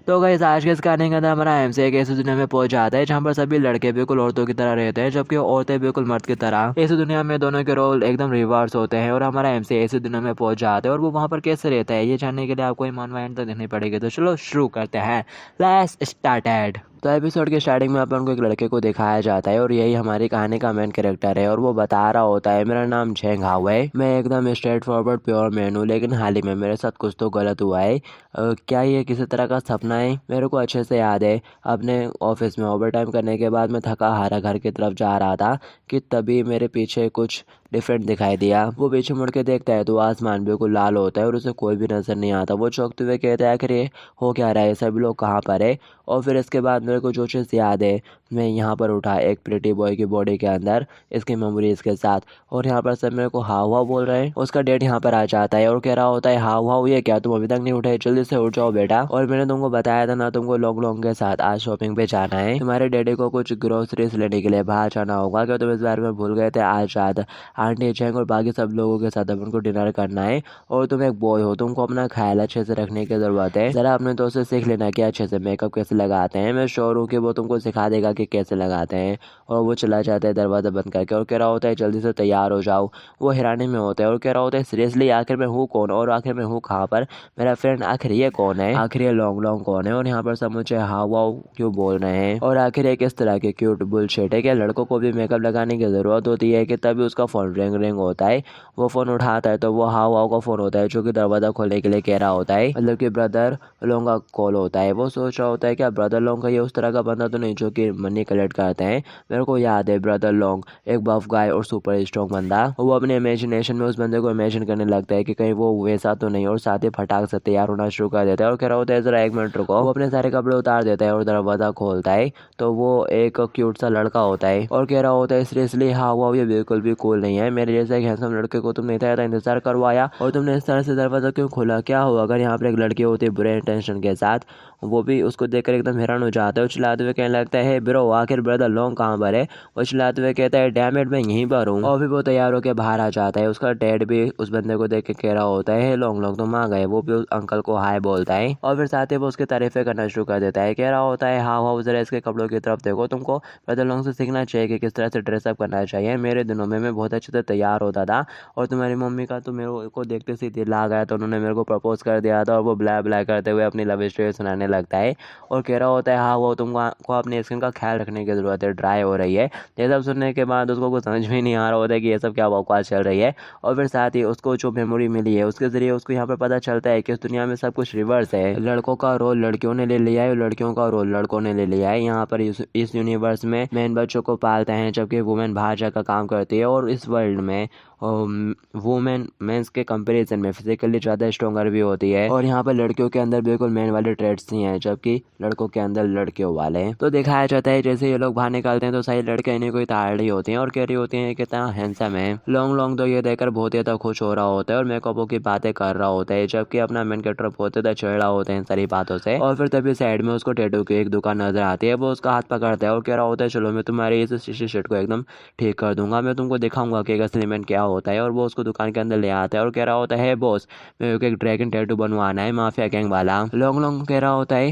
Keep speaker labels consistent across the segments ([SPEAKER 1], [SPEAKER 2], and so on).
[SPEAKER 1] तो गाइस आज के इस कहानी के अंदर हमारा एमसी एक ऐसी दुनिया में पहुंच जाता है जहाँ पर सभी लड़के बिल्कुल औरतों की तरह रहते हैं जबकि औरतें बिल्कुल मर्द की तरह। इस दुनिया में दोनों के रोल एकदम रिवर्स होते हैं और हमारा एमसी ऐसी दुनिया में पहुंच जाता है और वो वहाँ पर कैसे रहता है ये जानने के लिए आपको ईमान एंड तक देखनी पड़ेगी। तो चलो शुरू करते हैं। Let's started. तो एपिसोड के स्टार्टिंग में अपन को एक लड़के को दिखाया जाता है और यही हमारी कहानी का मेन कैरेक्टर है और वो बता रहा होता है मेरा नाम झेंग हाउ है, मैं एकदम स्ट्रेट फॉरवर्ड प्योर मैन हूँ, लेकिन हाल ही में मेरे साथ कुछ तो गलत हुआ है। क्या ये किसी तरह का सपना है? मेरे को अच्छे से याद है अपने ऑफिस में ओवर टाइम करने के बाद मैं थका हारा घर की तरफ जा रहा था कि तभी मेरे पीछे कुछ डिफरेंट दिखाई दिया। वो पीछे मुड़ के देखता है तो आसमान बिल्कुल लाल होता है और उसे कोई भी नजर नहीं आता। वो चौंकते हुए कहता है आखिर ये हो क्या रहा है, सभी लोग कहाँ पर है? और फिर इसके बाद मेरे को जो चीज़ याद है, मैं यहाँ पर उठा एक प्रिटी बॉय की बॉडी के अंदर इसकी मेमोरीज के साथ, और यहाँ पर सब मेरे को हाव हाव बोल रहे हैं। उसका डेट यहाँ पर आ जाता है और कह रहा होता है हाव हाव ये क्या, तुम अभी तक नहीं उठे, जल्दी से उठ जाओ बेटा। और मैंने तुमको बताया था ना तुमको लॉन्ग लॉन्ग के साथ आज शॉपिंग पे जाना है, तुम्हारे डैडी को कुछ ग्रोसरीज लेने के लिए बाहर जाना होगा, क्या तुम इस बारे में भूल गए थे? आज रात आंटी चैंग और बाकी सब लोगों के साथ अपन को डिनर करना है और तुम एक बॉय हो, तुमको अपना ख्याल अच्छे से रखने की जरूरत है। जरा अपने दोस्त से सीख लेना कि अच्छे से मेकअप कैसे लगाते हैं, मैं श्योर हूँ कि वो तुमको सिखा देगा कि कैसे लगाते हैं। और वो चला जाता है दरवाज़ा बंद करके और कह रहा होता है जल्दी से तैयार हो जाओ। वो हैरानी में होता है और कह रहा होता है सीरियसली आखिर मैं हूँ कौन और आखिर मैं हूँ कहाँ पर? मेरा फ्रेंड आखिर ये कौन है? आखिर ये लॉन्ग लॉन्ग कौन है? और यहाँ पर सब मुझे हाव वाव क्यों बोल रहे हैं? और आखिर ये किस तरह के क्यूट बुलशिट है? क्या लड़कों को भी मेकअप लगाने की जरूरत होती है? कि तभी उसका फोन रिंग रिंग होता है। वो फोन उठाता है तो वो हाव वाव का फोन होता है जो कि दरवाजा खोलने के लिए कह रहा होता है, मतलब कि ब्रदर लॉन्ग का कॉल होता है। वो सोच रहा होता है क्या ब्रदर लॉन्ग का ये उस तरह का बंदा तो नहीं जो कि मनी कलेक्ट करते हैं? मेरे को याद है ब्रदर लॉन्ग एक बफ गाय और सुपर स्ट्रॉन्ग बंदा। वो अपने इमेजिनेशन में उस बंदे को इमेजिन करने लगता है कि कहीं वो वैसा तो नहीं, और साथ ही फटाक से तैयार होना शुरू कर देता है और कह रहा होता है जरा 1 मिनट रुको। वो अपने सारे कपड़े उतार देता है और दरवाजा खोलता है तो वो एक क्यूट सा लड़का होता है और कह रहा होता है सीरियसली हाँ वो ये बिल्कुल भी कूल नहीं है, मेरे जैसे एक हैंडसम लड़के को तुमने इतना ज़्यादा इंतजार करवाया और तुमने इस तरह से दरवाजा क्यों खोला? क्या हो अगर यहाँ पर एक लड़की होती बुरे इंटेंशन के साथ? वो भी उसको देखकर एकदम हैरान हो जाता है और चिल्लाते हुए कहने लगता है ब्रो आखिर ब्रदर लॉन्ग कहाँ पर है? वो चिल्लाते हुए कहता है डैम इट मैं यहीं पर हूँ। और फिर वो तैयार होकर बाहर आ जाता है। उसका डैड भी उस बंदे को देख के कह रहा होता है लॉन्ग लॉन्ग तुम आ गए। वो भी उस अंकल को हाय बोलता है और फिर साथ ही वो उसकी तारीफें करना शुरू कर देता है। कह रहा होता है हाँ हाँ जरा इसके कपड़ों की तरफ देखो, तुमको ब्रदर लॉन्ग से सीखना चाहिए कि किस तरह से ड्रेसअप करना चाहिए। मेरे दिनों में मैं बहुत अच्छे से तैयार होता था और तुम्हारी मम्मी का तो मेरे को देखते से दिल आ गया, तो उन्होंने मेरे को प्रपोज कर दिया था। और वो ब्ला ब्ला करते हुए अपनी लव स्टोरी सुनाने लगता है और कह रहा होता है हाँ वो तुमको अपनी स्किन का ख्याल रखने की ज़रूरत है, ड्राई हो रही है। ये सब सुनने के बाद उसको कुछ समझ में नहीं आ रहा होता है कि ये सब क्या बकवास चल रही है। और फिर साथ ही उसको जो मेमोरी मिली है उसके ज़रिए उसको यहाँ पर पता चलता है कि इस दुनिया में सब कुछ रिवर्स है। लड़कों का रोल लड़कियों ने ले लिया है और लड़कियों का रोल लड़कों ने ले लिया है। यहाँ पर इस यूनिवर्स में मैन बच्चों को पालते हैं जबकि वुमेन बाहर जाकर काम करती है, और इस वर्ल्ड में वुमेन मेंस के कंपैरिजन में फिजिकली ज़्यादा स्ट्रॉन्गर भी होती है। और यहाँ पर लड़कियों के अंदर बिल्कुल मैन वाले ट्रेड्स ही हैं जबकि लड़कों के अंदर लड़कियों वाले हैं। तो दिखाया जाता है जैसे ये लोग बाहर निकलते हैं तो सारी लड़कियां इन्हें कोई ताड़ रही होती हैं और कह रही होती हैं कितना हैंडसम है। लॉन्ग लॉन्ग तो ये देखकर बहुत ज़्यादा खुश हो रहा होता है और मेकअपों की बातें कर रहा होता है जबकि अपना मेन कैरेक्टर बहुत ज़्यादा चिढ़ रहा होता है इन सारी बातों से। और फिर तभी साइड में उसको टैटू की एक दुकान नजर आती है। वो उसका हाथ पकड़ता है और कह रहा होता है चलो मैं तुम्हारी इस शीशे शर्ट को एकदम ठीक कर दूंगा, मैं तुमको दिखाऊंगा कि असली मैन क्या होता है। और वो उसको दुकान के अंदर ले आता है और कह रहा होता है बॉस मेरे को एक ड्रैगन टैटू बनवाना है माफिया गैंग वाला। लॉन्ग लॉन्ग कह रहा होता है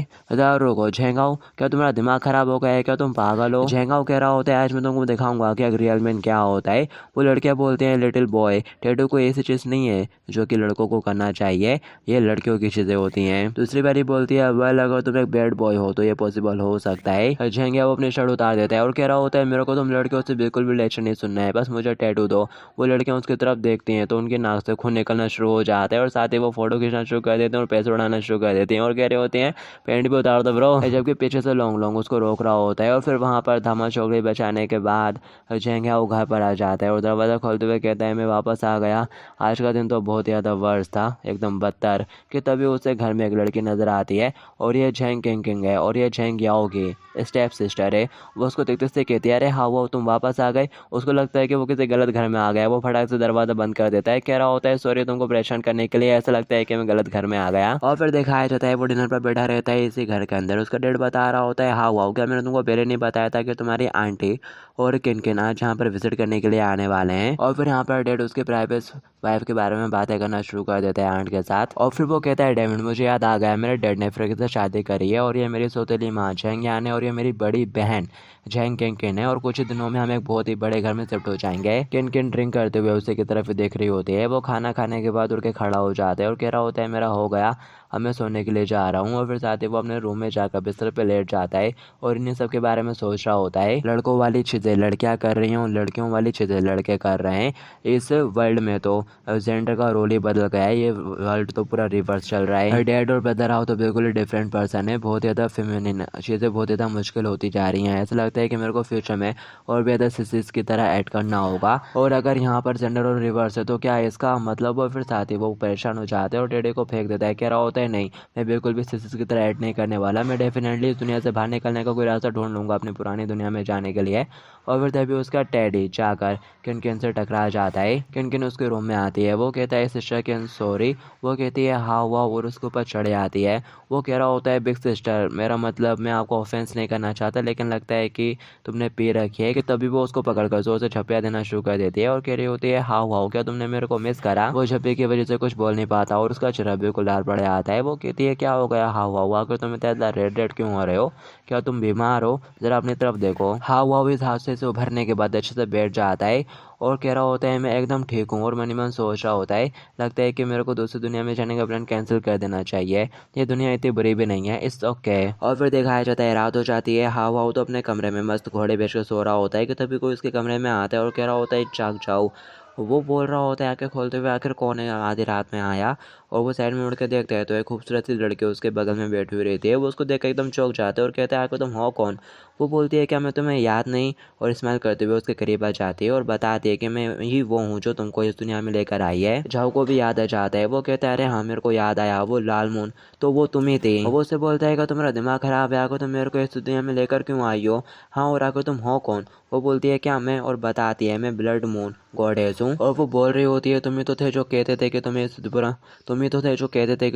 [SPEAKER 1] रुको झेंगाओ क्या तुम्हारा दिमाग खराब हो गया है क्या, तुम पागल हो? झेंगाओ कह रहा होता है आज मैं तुमको दिखाऊंगा कि रियल मैन क्या होता है। वो लड़कियां बोलते हैं लिटिल बॉय टैटू कोई ऐसी चीज़ नहीं है जो कि लड़कों को करना चाहिए, ये लड़कियों की चीज़ें होती हैं। दूसरी बारी बोलती है वेल अगर तुम एक बैड बॉय हो तो ये पॉसिबल हो सकता है। झेंगा वो अपनी शर्ट उतार देता है और कह रहा होता है मेरे को तुम लड़कियों से बिल्कुल भी लेक्चर नहीं सुनना है, बस मुझे टैटू दो। वो लड़कियां उसकी तरफ देखती हैं तो उनकी नाक से खून निकलना शुरू हो जाता है और साथ ही वो फोटो खींचना शुरू कर देते हैं और पैसे उड़ाना शुरू कर देती हैं और कह रहे होते हैं पैंट भी उतार दो ब्रो। जबकि पीछे से लॉन्ग लॉन्ग उसको रोक रहा होता है। और फिर वहाँ पर धमा चौकड़ी बचाने के बाद झेंगा वो घर पर आ जाता है और दरवाज़ा खोलते हुए कहता है मैं वापस आ गया, आज का दिन तो बहुत ज़्यादा वर्ष था एकदम बदतर। कि तभी उसे घर में एक लड़की नजर आती है और ये झेंग किंग किंग है और ये झेंग याओ की स्टेप सिस्टर है। वो उसको देखते से कहती है अरे हाँ वो तुम वापस आ गए। उसको लगता है कि वो किसी गलत घर में आ गया। वो फटाक से दरवाजा बंद कर देता है, कह रहा होता है सॉरी तुमको परेशान करने के लिए, ऐसा लगता है कि मैं गलत घर में आ गया। और फिर दिखाया जाता है वो डिनर पर बैठा रहता है इसी घर के अंदर। उसका डैड बता रहा होता है हाँ वाओ, क्या मैंने तुमको पहले नहीं बताया था कि तुम्हारी आंटी और किन आज यहाँ पर विजिट करने के लिए आने वाले हैं। और फिर यहाँ पर डैड उसके प्राइवेट वाइफ के बारे में बातें करना शुरू कर देता है आंट के साथ। और फिर वो कहता है डेविड मुझे याद आ गया, मेरे डैड ने फ्रेड से शादी करी है और ये मेरी सौतेली माँ झेंग यान है और ये मेरी बड़ी बहन झेंग किन है और कुछ ही दिनों में हम एक बहुत ही बड़े घर में शिफ्ट हो जाएंगे। किन ड्रिंक करते हुए उसे की तरफ देख रही होती है। वो खाना खाने के बाद उड़ के खड़ा हो जाता है और कह रहा होता है मेरा हो गया, अब मैं सोने के लिए जा रहा हूँ। और फिर साथ ही वो अपने रूम में जाकर बिस्तर पे लेट जाता है और इन्हीं सब के बारे में सोच रहा होता है। लड़कों वाली चीज़ें लड़कियाँ कर रही हैं और लड़कियों वाली चीज़ें लड़के कर रहे हैं। इस वर्ल्ड में तो जेंडर का रोल ही बदल गया है, ये वर्ल्ड तो पूरा रिवर्स चल रहा है। डैड और ब्रदर आओ तो बिल्कुल ही डिफरेंट पर्सन है, बहुत ज़्यादा फेमिनिन चीज़ें बहुत ज़्यादा मुश्किल होती जा रही हैं। ऐसा लगता है कि मेरे को फ्यूचर में और भी ज़्यादा सिसिस की तरह ऐड करना होगा। और अगर यहाँ पर जेंडर और रिवर्स है तो क्या इसका मतलब। और फिर साथ ही वो परेशान हो जाते हैं और टेडी को फेंक देता है, कह रहा होता है नहीं मैं बिल्कुल भी सिसिस की तरह ऐड नहीं करने वाला, मैं डेफिनेटली इस दुनिया से बाहर निकलने का कोई रास्ता ढूंढ लूँगा अपनी पुरानी दुनिया में जाने के लिए। और फिर तभी उसका टेडी जाकर किन से टकरा जाता है। किन उसके रूम में आती है, वो कहता है सिस्टर किन सॉरी, वो कहती है हाँ हुआ और उसके ऊपर चढ़ जाती है। वो कह रहा होता है बिग सिस्टर मेरा मतलब मैं आपको ऑफेंस नहीं करना चाहता लेकिन लगता है कि तुमने पी रखी है। कि तभी वो उसको पकड़कर जोर से झप्पियाँ देना शुरू कर देती है और कह रही होती है हाँ हुआ क्या तुमने मेरे को मिस करा। वो झप्पी की वजह से कुछ बोल नहीं पाता और उसका चेहरा बिल्कुल लाल पड़ आता है। वो कहती है क्या हो गया हाँ हुआ आकर तुम इतना रेड क्यों हो रहे हो, क्या तुम बीमार हो, जरा अपनी तरफ देखो। हाँ हुआ इस हादसे से उभरने के बाद अच्छे से बैठ जाता है और कह रहा होता है मैं एकदम ठीक हूँ। और मन ही मन सोच रहा होता है लगता है कि मेरे को दूसरी दुनिया में जाने का प्लान कैंसिल कर देना चाहिए, ये दुनिया इतनी बुरी भी नहीं है, इट्स ओके। और फिर दिखाया जाता है रात हो जाती है। हाँ हुआ तो अपने कमरे में मस्त घोड़े बेच कर सो रहा होता है कि तभी कोई उसके कमरे में आता है और कह रहा होता है जाग जाओ। वो बोल रहा होता है आंखें खोलते हुए आखिर कौन है आधी रात में आया। और वो साइड में उड़ के देखता है तो एक खूबसूरत सी लड़की उसके बगल में बैठी हुई रहती है। वो उसको देख कर एकदम चौंक जाता है और कहता है आखिर तुम हो कौन। वो बोलती है क्या मैं तुम्हें याद नहीं, और स्माइल करते हुए उसके करीब आ जाती है और बताती है कि मैं ही वो हूँ जो तुमको इस दुनिया में लेकर आई है। जाओ को भी याद आ जाता है। वो कहता है अरे हाँ मेरे को याद आया, वो लाल मून तो वो तुम ही थी। वो उससे बोलता है कि तुम्हारा दिमाग खराब है, आकर तुम मेरे को इस दुनिया में लेकर क्यों आई हो, हाँ और आकर तुम हो कौन। वो बोलती है क्या मैं, और बताती है मैं ब्लड मून गॉडेस हूँ। और वो बोल रही होती है तुम ही तो थे जो कहते थे कि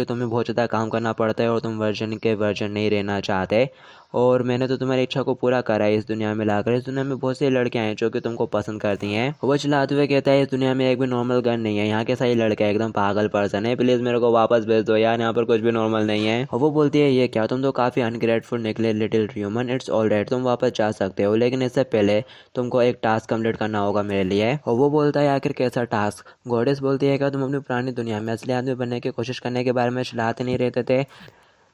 [SPEAKER 1] तुम्हें बहुत ज़्यादा काम करना पड़ता है और तुम वर्जन नहीं रहना चाहते, और मैंने तो तुम्हारी इच्छा को पूरा करा है इस दुनिया में लाकर। इस दुनिया में बहुत सी लड़कियां हैं जो कि तुमको पसंद करती हैं। वो चिल्लाते हुए कहता है इस दुनिया में एक भी नॉर्मल गर्ल नहीं है, यहाँ के सारी लड़के एकदम पागल पर्सन है, प्लीज़ मेरे को वापस भेज दो यार, यहाँ पर कुछ भी नॉर्मल नहीं है। और वो बोलती है ये क्या, तुम तो काफ़ी अनग्रेटफुल निकले little human, it's all right तुम वापस जा सकते हो, लेकिन इससे पहले तुमको एक टास्क कंप्लीट करना होगा मेरे लिए। और वो बोलता है आखिर कैसा टास्क। गॉडेस बोलती है क्या तुम अपनी पुरानी दुनिया में असली आदमी बनने की कोशिश करने के बारे में चिल्लाते नहीं रहते थे।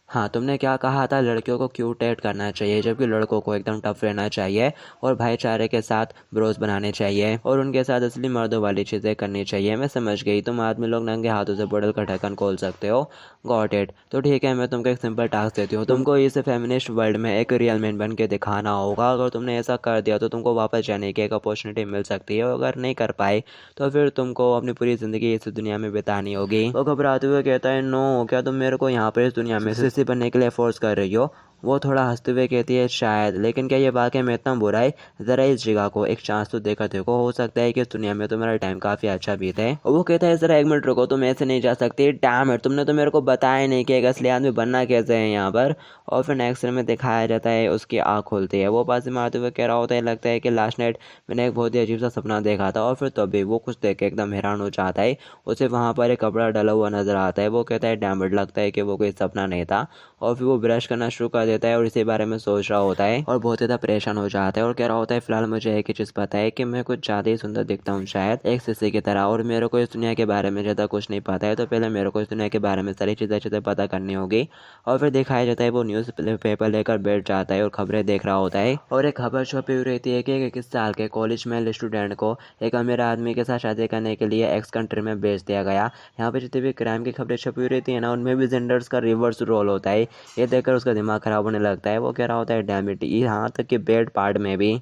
[SPEAKER 1] हाँ तुमने क्या कहा था, लड़कियों को क्यूट डेट करना चाहिए जबकि लड़कों को एकदम टफ रहना चाहिए और भाईचारे के साथ ब्रोस बनाने चाहिए और उनके साथ असली मर्दों वाली चीज़ें करनी चाहिए। मैं समझ गई, तुम आदमी लोग नंगे हाथों से बॉटल का ढक्कन खोल सकते हो, गॉट इट। तो ठीक है मैं तुमको एक सिंपल टास्क देती हूँ, तुमको इस फेमिनिस्ट वर्ल्ड में एक रियल मैन बन के दिखाना होगा। अगर तुमने ऐसा कर दिया तो तुमको वापस जाने की एक अपॉर्चुनिटी मिल सकती है, और अगर नहीं कर पाए तो फिर तुमको अपनी पूरी ज़िंदगी इस दुनिया में बितानी होगी। वो घबराते हुए कहता है नो, क्या तुम मेरे को यहाँ पर इस दुनिया में सिसी बनने के लिए फोर्स कर रही हो। वो थोड़ा हंसते हुए कहती है शायद, लेकिन क्या ये वाकई में इतना बुरा है, ज़रा इस जगह को एक चांस तो देखा देखो, हो सकता है कि इस दुनिया में तुम्हारा टाइम काफ़ी अच्छा बीते। वो कहता है ज़रा एक मिनट रुको, तुम ऐसे नहीं जा सकती, डैम इट तुमने तो मेरे को बताया नहीं कि एक असली आदमी बनना कैसे है यहाँ पर। और फिर नेक्स्ट में दिखाया जाता है उसकी आँख खुलती है, वो पास मारते हुए कह रहा होता है लगता है कि लास्ट नाइट मैंने एक बहुत ही अजीब सा सपना देखा था। और फिर तभी वो कुछ देख के एकदम हैरान हो जाता है, उसे वहाँ पर एक कपड़ा डला हुआ नजर आता है। वो कहता है डैम इट, लगता है कि वो कोई सपना नहीं था। और फिर वो ब्रश करना शुरू कर देता है और इसी बारे में सोच रहा होता है और बहुत ज़्यादा परेशान हो जाता है और कह रहा होता है फिलहाल मुझे एक ही चीज़ पता है कि मैं कुछ ज़्यादा ही सुंदर दिखता हूँ शायद एक शीशे की तरह, और मेरे को इस दुनिया के बारे में ज़्यादा कुछ नहीं पता है, तो पहले मेरे को इस दुनिया के बारे में सारी चीज़ें अच्छे से पता करनी होगी। और फिर दिखाया जाता है वो न्यूज़ पेपर लेकर बैठ जाता है और खबरें देख रहा होता है, और एक खबर छपी हुई रहती है कि 21 साल के कॉलेज में स्टूडेंट को एक अमीर आदमी के साथ शादी करने के लिए एक्स कंट्री में भेज दिया गया। यहाँ पे जितनी भी क्राइम की खबरें छपी हुई रहती है ना, उनमें भी जेंडर्स का रिवर्स रोल होता है। ये देखकर उसका दिमाग खराब होने लगता है। वो कह रहा होता है डैम इट, यहाँ तक कि बेड पार्ट में भी।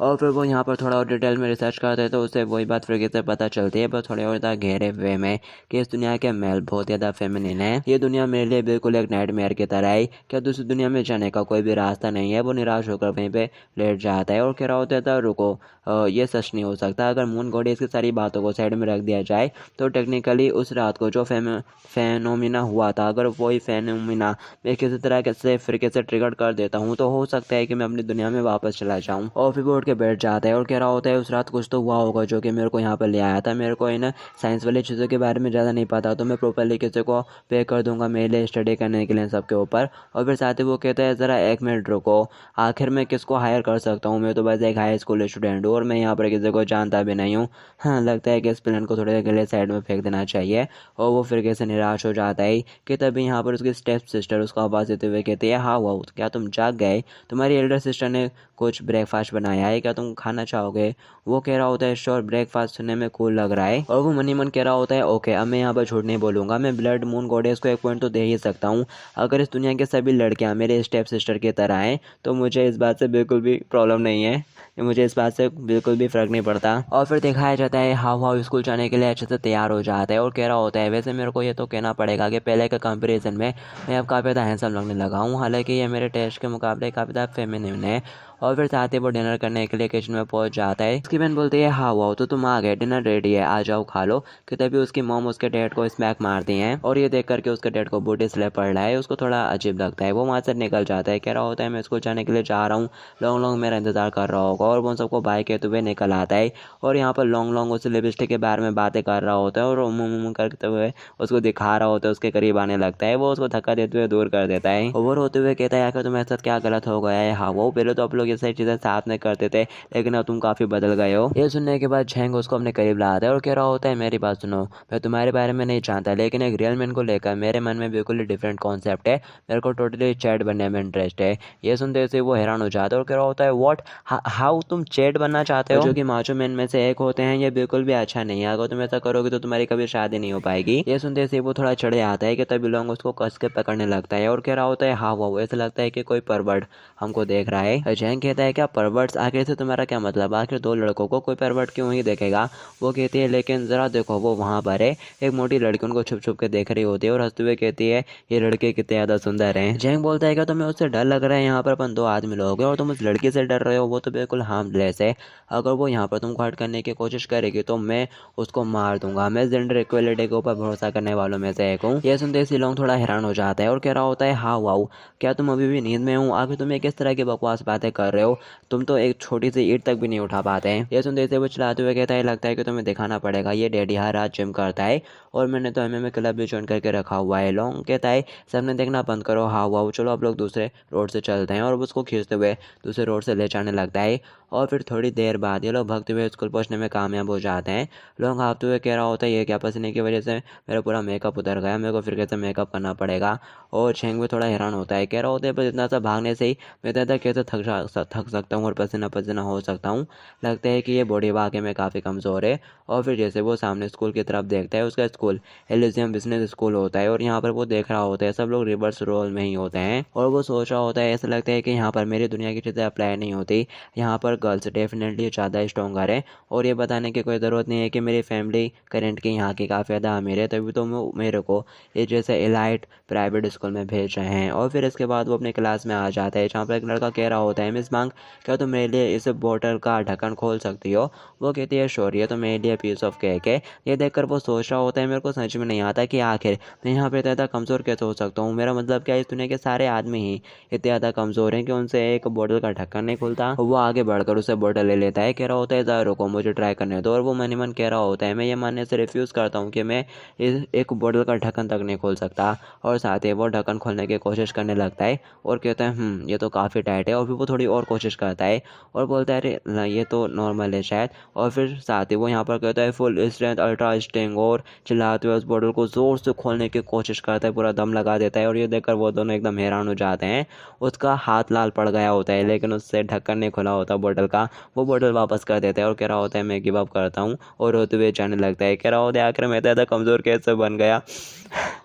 [SPEAKER 1] और फिर वो यहाँ पर थोड़ा और डिटेल में रिसर्च करते हैं तो उससे वही बात फिर से पता चलती है, पर थोड़े और ज़्यादा गहरे वे में, कि इस दुनिया के मेल बहुत ज़्यादा फेमिनिन है। ये दुनिया मेरे लिए बिल्कुल एक नाइटमेयर की तरह है। क्या दूसरी दुनिया में जाने का कोई भी रास्ता नहीं है। वो निराश होकर वहीं पे लेट जाता है और कह रहा होता था रुको, ये सच नहीं हो सकता। अगर मून गॉडेस की सारी बातों को साइड में रख दिया जाए तो टेक्निकली उस रात को जो फेनोमिना हुआ था, अगर वही फेनोमिना मैं किसी तरह से फिर से ट्रिगर कर देता हूँ तो हो सकता है कि मैं अपनी दुनिया में वापस चला जाऊँ। और फिर वो उठ के बैठ जाता है और कह रहा होता है उस रात कुछ तो हुआ होगा जो कि मेरे को यहाँ पर ले आया था। मेरे को इन साइंस वाली चीज़ों के बारे में ज़्यादा नहीं पता, तो मैं प्रॉपरली किसी को पे कर दूंगा मेरे लिए स्टडी करने के लिए सबके ऊपर। और फिर साथ ही वो कहता है ज़रा एक मिनट रुको, आखिर मैं किसको हायर कर सकता हूँ, मैं तो बस एक हाई स्कूल स्टूडेंट हूँ और मैं यहाँ पर किसी को जानता भी नहीं हूँ। हाँ, लगता है कि इस प्लान को थोड़ी देर के लिए साइड में फेंक देना चाहिए। और वो फिर कैसे निराश हो जाता है कि तभी यहाँ पर उसकी स्टेप सिस्टर उसको आवाज़ देते हुए कहती है हाँ वाह, क्या तुम जाग गए? तुम्हारी एल्डर सिस्टर ने कुछ ब्रेकफास्ट बनाया है, क्या तुम खाना चाहोगे? वो कह रहा होता है श्योर, ब्रेकफास्ट सुनने में कूल लग रहा है। और वो मनी मन कह रहा होता है ओके, अब मैं यहाँ पर झूठ नहीं बोलूँगा, मैं ब्लड मून गॉडेस को एक पॉइंट तो दे ही सकता हूँ। अगर इस दुनिया के सभी लड़कियाँ मेरे स्टेप सिस्टर की तरह हैं तो मुझे इस बात से बिल्कुल भी प्रॉब्लम नहीं है, मुझे इस बात से बिल्कुल भी फ़र्क नहीं पड़ता। और फिर दिखाया जाता है हाउ स्कूल जाने के लिए अच्छे से तैयार हो जाता है और कह रहा होता है वैसे मेरे को ये तो कहना पड़ेगा कि पहले के कंपैरिजन में मैं अब काफ़ी ज़्यादा हैंडसम लगने लगा हूँ, हालांकि ये मेरे टेस्ट के मुकाबले काफ़ी ज़्यादा फेमिनिन है। और फिर साथ ही वो डिनर करने के लिए किचन में पहुंच जाता है। उसकी बहन बोलती है हाँ वाओ, तो तुम आ गए, डिनर रेडी है, आ जाओ खा लो। कि तभी उसकी मॉम उसके डैड को स्मैक मारती हैं और ये देख करके उसके डैड को बूटी स्लैप पड़ रहा है, उसको थोड़ा अजीब लगता है। वो वहाँ से निकल जाता है, कह रहा होता है मैं स्कूल जाने के लिए जा रहा हूँ, लॉन्ग लॉन्ग मेरा इंतजार कर रहा होगा। और वो उन सबको बाय कहते हुए निकल आता है और यहाँ पर लॉन्ग लॉन्ग उस लिपस्टिक के बारे में बातें कर रहा होता है और मुँह करते हुए उसको दिखा रहा होता है, उसके करीब आने लगता है। वो उसको धक्का देते हुए दूर कर देता है। ओवर होते हुए कहता है आखिर तुम्हारे साथ क्या गलत हो गया है? हाँ वो पहले तो आप लोग ये सारी चीज़ें साथ में करते थे, लेकिन अब तुम काफ़ी बदल गए हो। ये सुनने के बाद झेंग उसको अपने करीब लाता है और कह रहा होता है मेरी बात सुनो, मैं तुम्हारे बारे में नहीं जानता, लेकिन एक रियल मैन को लेकर मेरे मन में बिल्कुल ही डिफरेंट कॉन्सेप्ट है, मेरे को टोटली चैट बनने में इंटरेस्ट है। ये सुनते से वो हैरान हो जाता है और कह रहा होता है व्हाट, हाउ तुम चैट बनना चाहते हो? जो कि माचो मैन में से एक होते हैं, ये बिल्कुल भी अच्छा नहीं है, अगर तुम ऐसा करोगे तो तुम्हारी कभी शादी नहीं हो पाएगी। ये सुनते से वो थोड़ा चढ़े आता है कि तभी लोग उसको कस के पकड़ने लगता है और कह रहा होता है हाँ वो ऐसा लगता है कि कोई परवर्ट हमको देख रहा है। जैंग कहता है क्या परवर्ट्स? आखिर से तुम्हारा क्या मतलब? आखिर दो लड़कों को कोई परवर्ट क्यों ही देखेगा? वो कहती है लेकिन ज़रा देखो वो वहाँ पर है। एक मोटी लड़की उनको छुप छुप के देख रही होती है और हंसते हुए कहती है ये लड़के कितने ज़्यादा सुंदर हैं। जैंग बोलता है क्या तुम्हें उससे डर लग रहा है? यहाँ पर अपन दो आदमी लोग हैं और तुम उस लड़की से डर रहे हो, वो तो बिल्कुल हार्मलेस है। अगर वो यहाँ पर तुमको हर्ट करने की कोशिश करेगी तो मैं उसको मार दूंगा। मैं जेंडर इक्वलिटी के ऊपर भरोसा करने वालों में से एक हूँ। यह सुनते सिलोंग थोड़ा हैरान हो जाता है और कह रहा होता है हाँ वाओ, क्या तुम अभी भी नींद में हो? आखिर तुम किस तरह की बकवास बातें कर रहे हो? तुम तो एक छोटी सी ईंट तक भी नहीं उठा पाते हैं। ये सुनते से वो चलाते हुए कहता है लगता है कि तुम्हें दिखाना पड़ेगा, ये डैडी हर रात जिम करता है और मैंने तो MMA क्लब भी ज्वाइन करके रखा हुआ है। लॉन्ग कहता है सबने देखना बंद करो, हाँ वाओ चलो आप लोग दूसरे रोड से चलते हैं। और उसको खींचते हुए दूसरे रोड से ले जाने लगता है और फिर थोड़ी देर बाद ये लोग भागते हुए स्कूल पहुंचने में कामयाब हो जाते हैं। लोग हाँफते हुए कह रहा होता है ये क्या, पसीने की वजह से मेरा पूरा मेकअप उतर गया, मेरे को फिर कैसे मेकअप करना पड़ेगा। और छेंग भी थोड़ा हैरान होता है, कह रहा होता है बस इतना सा भागने से ही मैं कहता कैसे थक सकता हूँ और पसीना पसीना हो सकता हूँ। लगता है कि ये बॉडी वाकई में काफ़ी कमज़ोर है। और फिर जैसे वो सामने स्कूल की तरफ देखता है, उसका स्कूल एलिजियम बिजनेस स्कूल होता है और यहाँ पर वो देख रहा होता है सब लोग रिवर्स रोल में ही होते हैं। और वो सोच रहा होता है ऐसा लगता है कि यहाँ पर मेरी दुनिया की चीज़ें अप्लाई नहीं होती, यहाँ पर गर्ल्स डेफिनेटली ज़्यादा स्ट्रॉन्गर है। और ये बताने की कोई ज़रूरत नहीं है कि मेरी फैमिली करेंट की यहाँ की काफ़ी ज़्यादा अमीर है, तभी तो मेरे को ये जैसे एलाइट प्राइवेट स्कूल में भेज रहे हैं। और फिर इसके बाद वो अपने क्लास में आ जाता है जहाँ पर एक लड़का कह रहा होता है मिस मांग, क्या तुम मेरे लिए इस बोतल का ढक्कन खोल सकती हो? वो कहती है श्योर, ये तो मेरे लिए पीस ऑफ केक है। ये देखकर वो सोच रहा होता है मेरे को समझ में नहीं आता कि आखिर मैं यहाँ पे ज़्यादा कमज़ोर कैसे हो सकता हूँ। मेरा मतलब क्या इस दुनिया के सारे आदमी ही इतने ज़्यादा कमज़ोर हैं कि उनसे एक बोतल का ढक्कन नहीं खुलता। वो आगे बढ़कर उसे बोतल ले लेता है, कह रहा होता है ज़रा रुको मुझे ट्राई करने दो। और वो मन ही मन कह रहा होता है मैं ये मानने से रिफ्यूज़ करता हूँ कि मैं एक बोतल का ढक्कन तक नहीं खोल सकता। और साथ ही वो ढक्कन खोलने की कोशिश करने लगता है और कहता है ये तो काफ़ी टाइट है। और फिर वो थोड़ी और कोशिश करता है और बोलता है अरे ये तो नॉर्मल है शायद। और फिर साथ ही वो यहाँ पर कहता है फुल स्ट्रेंथ अल्ट्रा स्ट्रिंग और चिल्ला चिल्लाते हुए उस बोतल को जोर से खोलने की कोशिश करता है, पूरा दम लगा देता है। और ये देखकर वो दोनों एकदम हैरान हो जाते हैं। उसका हाथ लाल पड़ गया होता है लेकिन उससे ढक्कन नहीं खुला होता बोतल का। वो बोतल वापस कर देता है और कह रहा होता है मैं गिव अप करता हूँ, और रोते हुए जाने लगता है। कह रहा होता है आखिर मैं इतना कमज़ोर कैसे बन गया।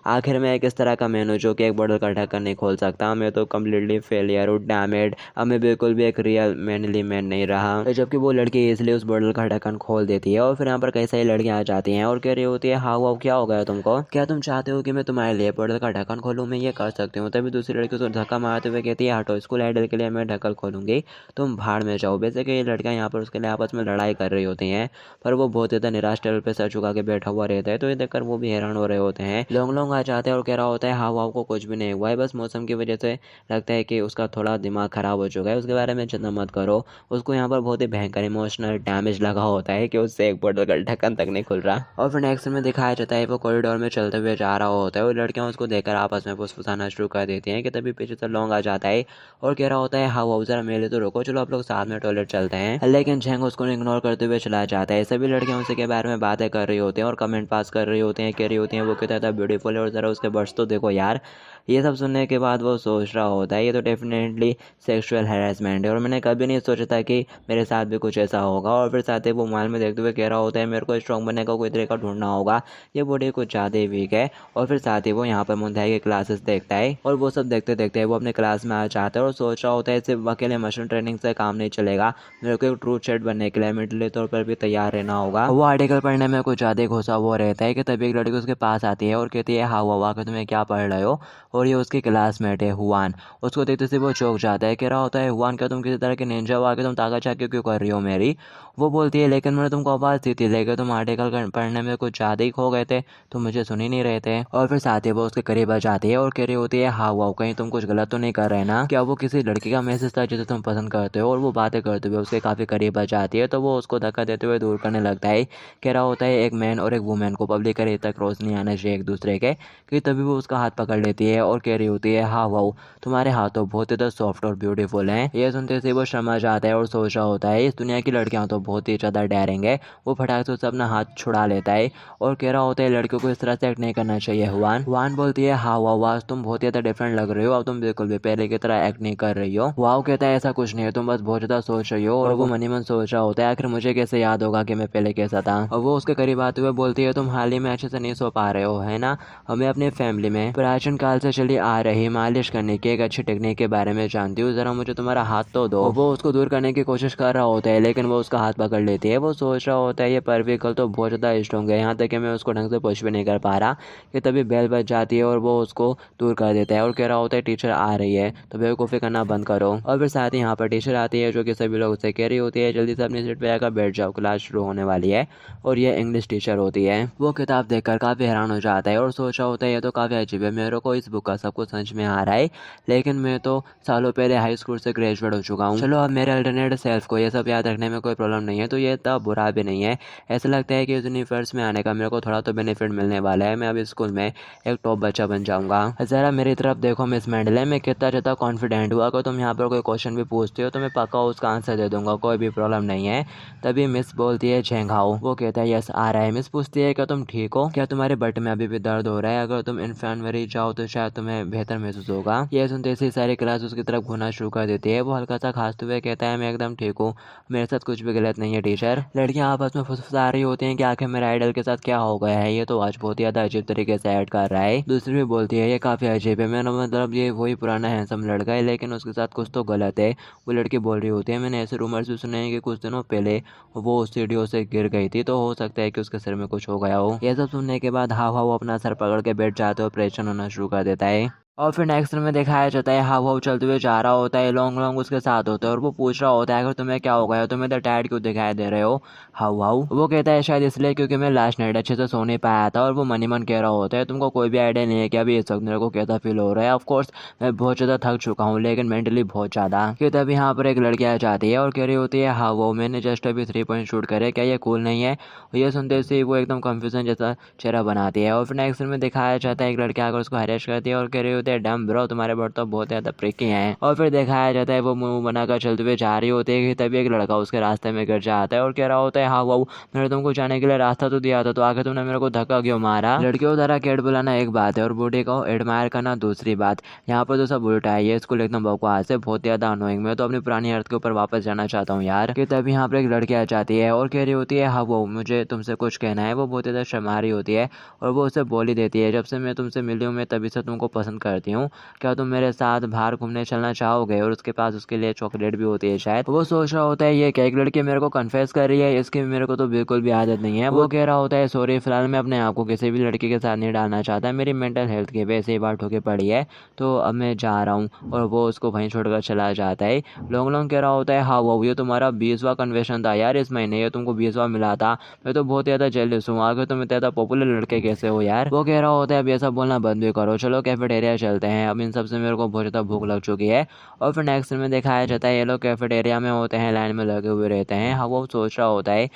[SPEAKER 1] आखिर में एक इस तरह का मैन हूँ जो कि एक बोतल का ढक्कन नहीं खोल सकता। मैं तो कम्प्लीटली फेलियर हूँ, डैमेड। अब मैं बिल्कुल भी एक रियल मैनली मैन नहीं रहा। तो जबकि वो लड़की इसलिए उस बोतल का ढक्कन खोल देती है और फिर यहाँ पर कई सारी लड़कियाँ आ जाती हैं और कह रही होती है हाँ वाओ क्या हो गया तुमको, क्या तुम चाहते हो कि मैं तुम्हारे लिए बोतल का ढक्कन खोलूँ? मैं ये कर सकती हूँ। तभी दूसरी लड़की उसको धक्का मारते हुए कहती है हटो, स्कूल आइडल के लिए मैं ढक्कन खोलूँगी, तुम भाड़ में जाओ। बेसिकली ये लड़कियाँ यहाँ पर उसके लिए आपस में लड़ाई कर रही होती हैं, पर वो बहुत ज़्यादा निराश टेबल पर सर झुका के बैठा हुआ रहता है। तो ये देखकर वो भी हैरान हो रहे होते हैं। लोग लोग आ जाते हैं और कह रहा होता है हाँ वाओ को कुछ भी नहीं हुआ है, बस मौसम की वजह से लगता है कि उसका थोड़ा दिमाग ख़राब हो चुका है, उसके बारे में चिंता मत करो। उसको यहाँ पर बहुत ही भयंकर इमोशनल डैमेज लगा होता है कि उससे एक बोतल का ढक्कन तक नहीं खुल रहा। और फिर नेक्स्ट में दिखाया जाता है वो कॉरिडोर में चलते हुए जा रहा होता है और लड़कियाँ उसको देखकर आपस में फुसफुसाना शुरू कर देती हैं कि तभी पीछे से लोग आ जाता है और कह रहा होता है हाँ वाओ जरा मेरे तो रुको, चलो आप लोग साथ में टॉयलेट चलते हैं। लेकिन झेंग उसको इग्नोर करते हुए चला जाता है। सभी लड़कियाँ उसी के बारे में बातें कर रही होती हैं और कमेंट पास कर रही होती हैं, कह रही होती हैं वो कितना ज़्यादा ब्यूटीफुल है और ज़रा उसके बर्ड्स तो देखो यार। ये सब सुनने के बाद वो सोच रहा होता है ये तो डेफिनेटली सेक्सुअल हैरेसमेंट है और मैंने कभी नहीं सोचा था कि मेरे साथ भी कुछ ऐसा होगा। और फिर साथ ही वो मोबाइल में देखते हुए कह रहा होता है मेरे को स्ट्रॉन्ग बनने का कोई तरीका ढूंढना होगा, ये बॉडी कुछ ज़्यादा ही वीक है। और फिर साथ ही वो यहाँ पर मुंदाई की क्लासेस देखता है और वो सब देखते देखते वो अपने क्लास में आ जाता है और सोच रहा होता है सिर्फ अकेले मशीन ट्रेनिंग से काम नहीं चलेगा, मेरे को एक ट्रूथ शेड बनने के लिए मेंटली तौर पर भी तैयार रहना होगा। वो आर्टिकल पढ़ने में कुछ ज़्यादा घुसा हुआ रहता है कि तभी एक लड़की उसके पास आती है और कहती है हाँ हुआ कि तुम्हें क्या पढ़ रहे हो, और ये उसकी क्लासमेट है हुआन। उसको देखते से वो चौंक जाता है, कह रहा होता है हुआन क्या तुम किसी तरह के निंजा हो आके तुम ताकत चाह क्यों कर रही हो मेरी? वो बोलती है लेकिन मैंने तुमको आवाज़ दी थी, लेकिन तुम आर्टिकल पढ़ने में कुछ ज़्यादा ही खो गए थे, तुम मुझे सुन ही नहीं रहे थे। और फिर साथ ही वो उसके करीब आ जाती है और कह रही होती है हाँ वाओ कहीं तुम कुछ गलत तो नहीं कर रहे ना? क्या वो किसी लड़की का मैसेज था जिसे तुम पसंद करते हो? और वो बातें करते हुए उसके काफ़ी करीब आ जाती है तो वो उसको धक्का देते हुए दूर करने लगता है। कह रहा होता है एक मैन और एक वुमेन को पब्लिक एरिया तक क्रॉस नहीं आना चाहिए एक दूसरे के, कि तभी वो उसका हाथ पकड़ लेती है और कह रही होती है हाँ वाओ तुम्हारे हाथ तो बहुत ज़्यादा सॉफ्ट और ब्यूटीफुल हैं। ये सुनते से वो शर्मा जाता है और सोच रहा होता है इस दुनिया की लड़कियां तो बहुत ही ज़्यादा डेयरिंग है। वो फटाक से उससे अपना हाथ छुड़ा लेता है और कह रहा होता है लड़कियों को इस तरह से एक्ट नहीं करना चाहिए। हुआन हुआन बोलती है हाँ वाओ वाह तुम बहुत ज़्यादा डिफरेंट लग रही हो, अब तुम बिल्कुल भी पहले की तरह एक्ट नहीं कर रही हो। वाओ कहता है ऐसा कुछ नहीं है, तुम बस बहुत ज़्यादा सोच रही हो। और वो मनी मन सोच रहा होता है आखिर मुझे कैसे याद होगा कि मैं पहले कैसा था। और वो उसके करीब आते हुए बोलती है तुम हाल ही में अच्छे से नहीं सो पा रहे हो है ना? हमें अपने फैमिली में प्राचीन काल से चली आ रही मालिश करने की एक अच्छी टेक्निक के बारे में जानती हूँ, जरा मुझे तुम्हारा हाथ तो दो। वो उसको दूर करने की कोशिश कर रहा होता है लेकिन वो उसका हाथ पकड़ लेती है। वो सोच रहा होता है ये परविकल तो बहुत ज़्यादा स्ट्रॉन्ग है, यहाँ तक कि मैं उसको ढंग से पुश भी नहीं कर पा रहा कि तभी बेल बज जाती है और वो उसको दूर कर देता है और कह रहा होता है टीचर आ रही है तो बेवकूफ़ी करना बंद करो। और फिर साथ ही यहाँ पर टीचर आती है जो कि सभी लोग उससे कह रही होती है जल्दी से अपनी सीट पर आकर बैठ जाओ, क्लास शुरू होने वाली है। और ये इंग्लिश टीचर होती है। वो किताब देखकर काफ़ी हैरान हो जाता है और सोच रहा होता है ये तो काफ़ी अजीब है, मेरे को इस बुक का सब कुछ समझ में आ रहा है लेकिन मैं तो सालों पहले हाई स्कूल से ग्रेजुएट हो चुका हूँ। चलो अब मेरे अल्टरनेट सेल्फ को ये सब याद रखने में कोई प्रॉब्लम नहीं है तो ये इतना बुरा भी नहीं है। ऐसा लगता है कि इस यूनिवर्स में आने का मेरे को थोड़ा तो बेनिफिट मिलने वाला है, मैं अब स्कूल में एक टॉप बच्चा बन जाऊँगा। ज़रा मेरी तरफ देखो मिस मेंडले, मैं कितना ज़्यादा कॉन्फिडेंट हुआ अगर तुम यहाँ पर कोई क्वेश्चन भी पूछते हो तो मैं पक्का उसका आंसर दे दूँगा, कोई भी प्रॉब्लम नहीं है। तभी मिस बोलती है झेंघाओ। वो कहता है यस आ रहा है। मिस पूछती है क्या तुम ठीक हो, क्या तुम्हारे बट में अभी भी दर्द हो रहा है? अगर तुम इन्फर्मरी जाओ तो शायद तुम्हें बेहतर महसूस होगा। ये सुनते ही सारी क्लास उसकी तरफ घूमना शुरू कर देती है। वो हल्का सा खांसते हुए कहता है मैं एकदम ठीक हूँ, मेरे साथ कुछ भी गलत नहीं है टीचर। लड़कियां आपस में फुसफुसा रही होती हैं कि आखिर मेरे आइडल के साथ क्या हो गया है, ये तो आज बहुत ही ज़्यादा अजीब तरीके से ऐड कर रहा है। दूसरी भी बोलती है ये काफ़ी अजीब है, मेरा मतलब ये वही पुराना हैंडसम लड़का है लेकिन उसके साथ कुछ तो गलत है। वो लड़की बोल रही होती है मैंने ऐसे रूमर्स भी सुने हैं कि कुछ दिनों पहले वो सीढ़ियों से गिर गई थी तो हो सकता है कि उसके सिर में कुछ हो गया हो। ये सब सुनने के बाद हाव हाव अपना सर पकड़ के बैठ जाते हो, ऑपरेशन होना शुरू कर देता है। और फिर नेक्स्ट में दिखाया जाता है हाव हाव चलते हुए जा रहा होता है, लॉन्ग लॉन्ग उसके साथ होता है और वो पूछ रहा होता है अगर तुम्हें क्या हो गया, तुम्हें इतना टायर्ड क्यों दिखाई दे रहे हो हाव हाव? वो कहता है शायद इसलिए क्योंकि मैं लास्ट नाइट अच्छे से सो नहीं पाया था। और वो मनी मन कह रहा होता है तुमको कोई भी आइडिया नहीं है कि अभी इस वक्त मेरे को कैसा फील हो रहा है। ऑफकोर्स मैं बहुत ज़्यादा थक चुका हूँ लेकिन मेंटली बहुत ज़्यादा। कि तभी यहाँ पर एक लड़की आ जाती है और कह रही होती है हाँ वो मैंने जस्ट अभी 3 पॉइंट शूट करे, क्या ये कूल नहीं है? ये सुनते से वो एकदम कन्फ्यूजन जैसा चेहरा बनाती है। और फिर नेक्स्ट में दिखाया जाता है एक लड़की आकर उसको हरेश करती है और कह रही होती है कहते हैं डम ब्रो, तुम्हारे बट तो बहुत ज़्यादा प्रिकी हैं। और फिर दिखाया जाता है वो मुंह बनाकर चलते हुए जा रही होती है कि तभी एक लड़का उसके रास्ते में गिर जाता है और कह रहा होता है हाँ वाओ, मैंने तुमको जाने के लिए रास्ता तो दिया था, तो आगे तुमने मेरे को धक्का क्यों मारा। लड़कियों द्वारा कैट बुलाना एक बात है और बूढ़े को एडमायर करना दूसरी बात। यहाँ पर तो सब उल्टा है, ये स्कूल एकदम बकवास है, बहुत ज़्यादा अनोइंग। मैं तो अपनी पुरानी अर्थ के ऊपर वापस जाना चाहता हूँ यार। कि तभी यहाँ पर एक लड़की आ जाती है और कह रही होती है हाँ वो मुझे तुमसे कुछ कहना है। वो बहुत ज़्यादा शर्मा रही होती है और वो उसे बोल ही देती है, जब से मैं तुमसे मिली हूँ मैं तभी से तुमको पसंद करती हूँ, क्या तुम मेरे साथ बाहर घूमने चलना चाहोगे। और उसके पास उसके लिए चॉकलेट भी होती है शायद। वो सोच रहा होता है ये क्या एक लड़की मेरे को कन्फेस कर रही है, इसकी मेरे को तो बिल्कुल भी आदत नहीं है। वो कह रहा होता है सॉरी, फिलहाल मैं अपने आप को किसी भी लड़की के साथ नहीं डालना चाहता, मेरी मेंटल हेल्थ की वैसे ही बात होके पड़ी है, तो अब मैं जा रहा हूँ। और वो उसको वहीं छोड़कर चला जाता है। लोंग लोंग कह रहा होता है हाँ वो ये तुम्हारा 20वां कन्वेंशन था यार इस महीने, ये तुमको 20वां मिला था, मैं तो बहुत ज़्यादा जेलस हूँ, आगे तुम इतना पॉपुलर लड़के कैसे हो यार। वो कह रहा होता है अब ये सब बोलना बंद भी करो, चलो कैफेटेरिया चलते हैं, अब इन सब से मेरे को बहुत ज़्यादा भूख लग चुकी है। और फिर नेक्स्ट में दिखाया जाता है ये लोग कैफेटेरिया में होते हैं, लाइन में लगे हुए रहते हैं। हाँ वो सोच रहा होता है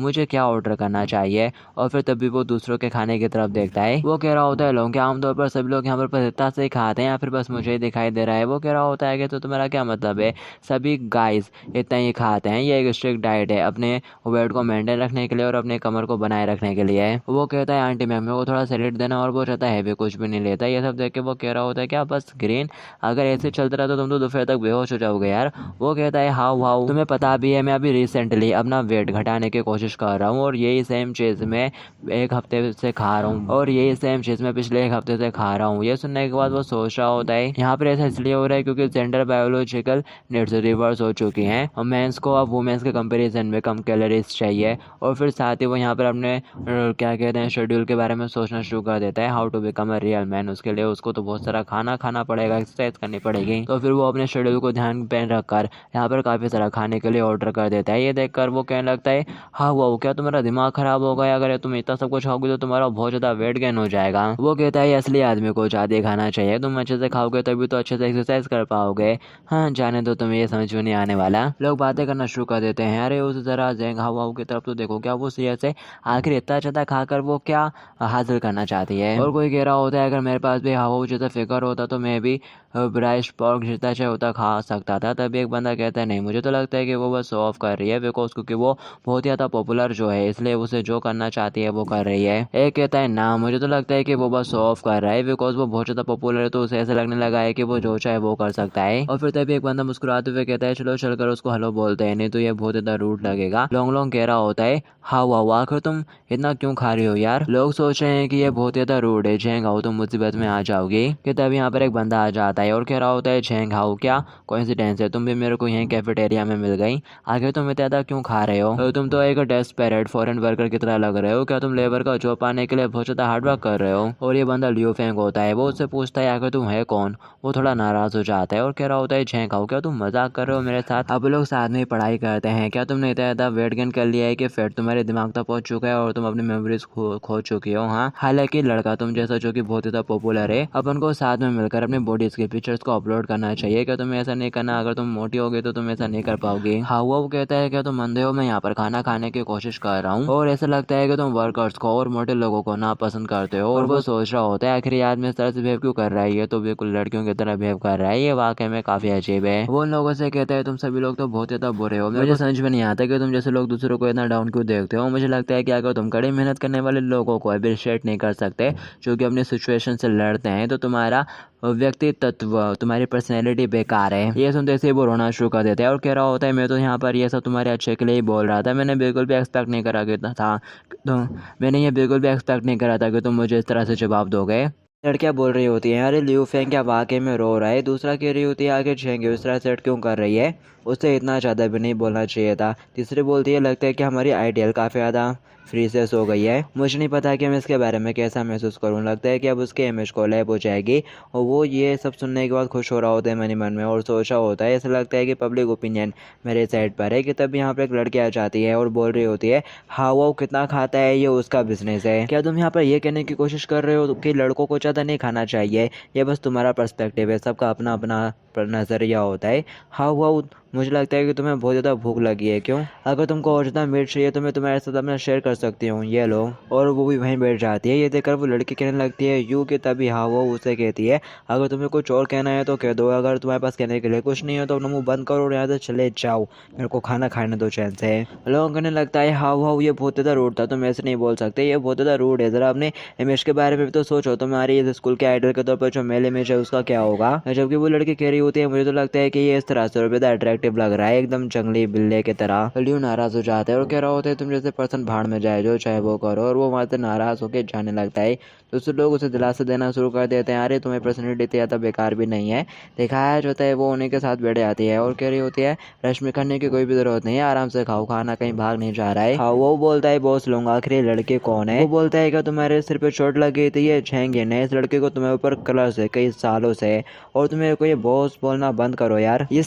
[SPEAKER 1] मुझे क्या ऑर्डर करना चाहिए। और फिर तभी वो दूसरों के खाने की तरफ देखता है। वो कह रहा होता है लोग क्या आमतौर पर सभी लोग यहाँ पर पतिता से ही खाते हैं या फिर बस मुझे ही दिखाई दे रहा है। वो कह रहा होता है कि तो तुम्हारा क्या मतलब है, सभी गाइस इतना ही खाते हैं, ये एक स्ट्रिक्ट डाइट है अपने वेट को मेंटेन रखने के लिए और अपने कमर को बनाए रखने के लिए। वो कहता है आंटी मैम मेरे को थोड़ा सैलेड देना, और वो चाहता है भी कुछ भी नहीं लेता। ये सब देख के वो कह रहा होता है क्या बस ग्रीन, अगर ऐसे चलता रहा तो तुम तो दोपहर तक बेहोश हो जाओगे यार। वो कहता है हाउ हाउ, तुम्हें पता भी है मैं अभी रिसेंटली अपना वेट घटाने की कोशिश कर रहा हूँ और यही सेम चीज़ मैं एक हफ्ते से खा रहा हूँ और यही सेम चीज़ मैं पिछले एक हफ्ते से खा रहा हूँ। ये सुनने के बाद वो सोच रहा होता है यहाँ पर ऐसा इसलिए हो रहा है क्योंकि जेंडर बायोलॉजिकल नीड्स रिवर्स हो चुकी हैं और मेंस को अब वुमेन्स के कंपैरिजन में कम कैलोरीज चाहिए। और फिर साथ ही वो यहाँ पर अपने क्या कहते हैं शेड्यूल के बारे में सोचना शुरू कर देता है, how to become a real man. उसके लिए उसको तो बहुत सारा खाना खाना पड़ेगा, एक्सरसाइज करनी पड़ेगी। तो फिर वो अपने शेड्यूल को ध्यान पे रखकर यहाँ पर काफ़ी सारा खाने के लिए ऑर्डर कर देता है। ये देखकर वो कहने लगता है हाँ वो क्या तुम्हारा दिमाग खराब हो गया, अगर तुम इतना सब कुछ खाओगे तो तुम्हारा बहुत ज़्यादा वेट गेन हो जाएगा। वो कहता है असली आदमी को ज़्यादा खाना चाहिए, तुम अच्छे से खाओगे तभी तो अच्छे से एक्सरसाइज कर पाओगे। हाँ जाने दो, तुम्हें ये समझ में नहीं आने वाला। लोग बातें करना शुरू कर देते हैं, अरे उस जरा जेंग हाउ की तरफ तो देखो, क्या वो सीरियस है, आखिर इतना ज़्यादा खाकर वो क्या हासिल करना चाहती है। और कोई कह रहा होता है अगर मेरे पास भी हाउ जैसा फिगर होता तो मैं भी ब्राइश पॉर्क जितना चाहे उतना खा सकता था। तभी एक बंदा कहता है नहीं मुझे तो लगता है कि वो बस शो ऑफ कर रही है, बिकॉज क्योंकि वो बहुत ज़्यादा पॉपुलर जो है इसलिए उसे जो करना चाहती है वो कर रही है। एक कहता है ना मुझे तो लगता है कि वो बस शो ऑफ कर रहा है, बिकॉज वो बहुत ज़्यादा पॉपुलर है तो उसे ऐसा लगने लगा है कि वो जो चाहे वो कर सकता है। और फिर तभी एक बंदा मुस्कुराते हुए कहता है चलो चलकर उसको हेलो बोलते हैं, नहीं तो ये बहुत ज़्यादा रूड लगेगा। लॉन्ग लॉन्ग कह रहा होता है हाँ वाह आखिर तुम इतना क्यों खा रही हो यार, लोग सोच रहे हैं कि ये बहुत ज़्यादा रूड है, झेंग हाउ तुम मुसीबत में आ जाओगी। कि तभी यहाँ पर एक बंदा आ जाता है और कह रहा होता है झेंग हाउ क्या कोइंसिडेंस है, तुम भी मेरे को यहीं कैफेटेरिया में मिल गई, आखिर तुम इतना ज़्यादा क्यों खा रहे हो, तो तुम तो एक डेस्परेट फॉरेन वर्कर की तरह लग रहे हो, क्या तुम लेबर का जॉब पाने के लिए बहुत ज़्यादा हार्डवर्क कर रहे हो। और ये बंदा लियो फेंग होता है, वो उससे पूछता है आखिर तुम है कौन। वो थोड़ा नाराज़ हो जाता है और कह रहा होता है झेंग हाउ क्या तुम मजाक कर रहे हो मेरे साथ, अब लोग साथ में पढ़ाई करते हैं, क्या तुमने इतना ज़्यादा वेट गेन कर लिया है कि फैट तुम्हारे दिमाग तक पहुंच चुका है और तुम अपनी मेमोरीज खो चुकी हो। हाँ हालांकि लड़का तुम जैसा जो कि बहुत ज़्यादा पॉपुलर है, अपन को साथ में मिलकर अपने बॉडीज के पिक्चर्स को अपलोड करना चाहिए, क्या तुम्हें ऐसा नहीं करना, अगर तुम मोटी होगी तो तुम ऐसा नहीं कर पाओगे। हाँ वो कहता है क्या तुम अंधे हो, मैं यहाँ पर खाना खाने की कोशिश कर रहा हूँ और ऐसा लगता है कि तुम वर्कर्स को और मोटे लोगों को ना पसंद करते हो। और वो सोच रहा होता है आखिर ये आदमी इस तरह से बिहेव क्यों कर रहा है, ये तो बिल्कुल लड़कियों की तरह बिहेव कर रहा है, ये वाकई में काफ़ी अजीब है। वो उन लोगों से कहता है तुम सभी लोग तो बहुत ज़्यादा बुरे हो, मुझे समझ में नहीं आता कि तुम जैसे लोग दूसरों को इतना डाउन क्यों देखते हो। मुझे लगता है कि अगर तुम कड़ी मेहनत करने वाले लोगों को अप्रिशिएट नहीं कर सकते जो कि अपनी सिचुएशन से लड़ते हैं तो तुम्हारा व्यक्तित्व तुम्हारी पर्सनैलिटी बेकार है। ये सुनते से वो रोना शुरू कर देता है और कह रहा होता है मैं तो यहाँ पर ये सब तुम्हारे अच्छे के लिए ही बोल रहा था, मैंने बिल्कुल भी एक्सपेक्ट नहीं करा था तो मैंने ये बिल्कुल भी एक्सपेक्ट नहीं करा था कि तुम मुझे इस तरह से जवाब दोगे। लड़कियाँ बोल रही होती हैं अरे लियू फेंग क्या वाकई में रो रहा है, दूसरा कह रही होती है आगे झेंगे इस तरह सेट क्यों कर रही है, उससे इतना ज़्यादा भी नहीं बोलना चाहिए था। तीसरी बोलती है लगता है कि हमारी आइडियल काफ़ी ज़्यादा फ्रीसेस हो गई है, मुझे नहीं पता कि मैं इसके बारे में कैसा महसूस करूँ, लगता है कि अब उसके इमेज को लैप हो जाएगी। और वो ये सब सुनने के बाद खुश हो रहा होता है मन ही मन में और सोच रहा होता है ऐसा लगता है कि पब्लिक ओपिनियन मेरे साइड पर है। कि तब यहाँ पर एक लड़की आ जाती है और बोल रही होती है हाँ वो कितना खाता है ये उसका बिजनेस है, क्या तुम यहाँ पर ये कहने की कोशिश कर रहे हो कि लड़कों को ज़्यादा नहीं खाना चाहिए, ये बस तुम्हारा पर्सपेक्टिव है, सबका अपना अपना नज़रिया होता है। हाउ वाउ मुझे लगता है कि तुम्हें बहुत ज़्यादा भूख लगी है, क्यों? अगर तुमको और ज़्यादा मीट चाहिए तो मैं तुम्हारे साथ अपना शेयर कर सकती हूँ, ये लो। और वो भी वहीं बैठ जाती है। ये देखकर वो लड़की कहने लगती है यू कि तभी हाउ वाउ उसे कहती है अगर तुम्हें कुछ और कहना है तो कह दो, अगर तुम्हारे पास कहने के लिए कुछ नहीं है तो अपना मुँह बंद करो और यहाँ से चले जाओ, मेरे को खाना खाने दो चैन से। लोगों कहने लगता है हाउ वाउ ये बहुत ज़्यादा रूड था, तुम ऐसे नहीं बोल सकते, ये बहुत ज़्यादा रूड है। ज़रा अपने इमेज के बारे में भी तो सोचो, तुम्हारी इस स्कूल के आइडल के तौर पर जो मेल इमेज है उसका क्या होगा? जबकि वो लड़की कह रही होती है मुझे तो लगता है कि ये इस तरह से और ज़्यादा अट्रैक्टिव लग रहा है, एकदम जंगली बिल्ले की तरह। लियो नाराज हो जाता है और कह रहा होता है तुम जैसे पर्सन भाड़ में जाए, जो चाहे वो करो। और वो वहाँ से नाराज होकर जाने लगता है। दूसरे लोग उसे दिलासा देना शुरू कर देते हैं, अरे तुम्हें पर्सनैलिटी इतनी ज़्यादा बेकार भी नहीं है। दिखाया जाता है वो उन्हीं के साथ बैठ जाती है और कह रही होती है रश में करने की कोई भी जरूरत नहीं है, आराम से खाओ, खाना कहीं भाग नहीं जा रहा है। हाँ, वो बोलता है बॉस लूंगा, आखिर ये लड़के कौन है? वो बोलता है कि तुम्हारे सिर पे चोट लग गई थी, ये झेंगे ने इस लड़के को तुम्हारे ऊपर कलर से कई सालों से, और तुम्हें को ये बॉस बोलना बंद करो यार। ये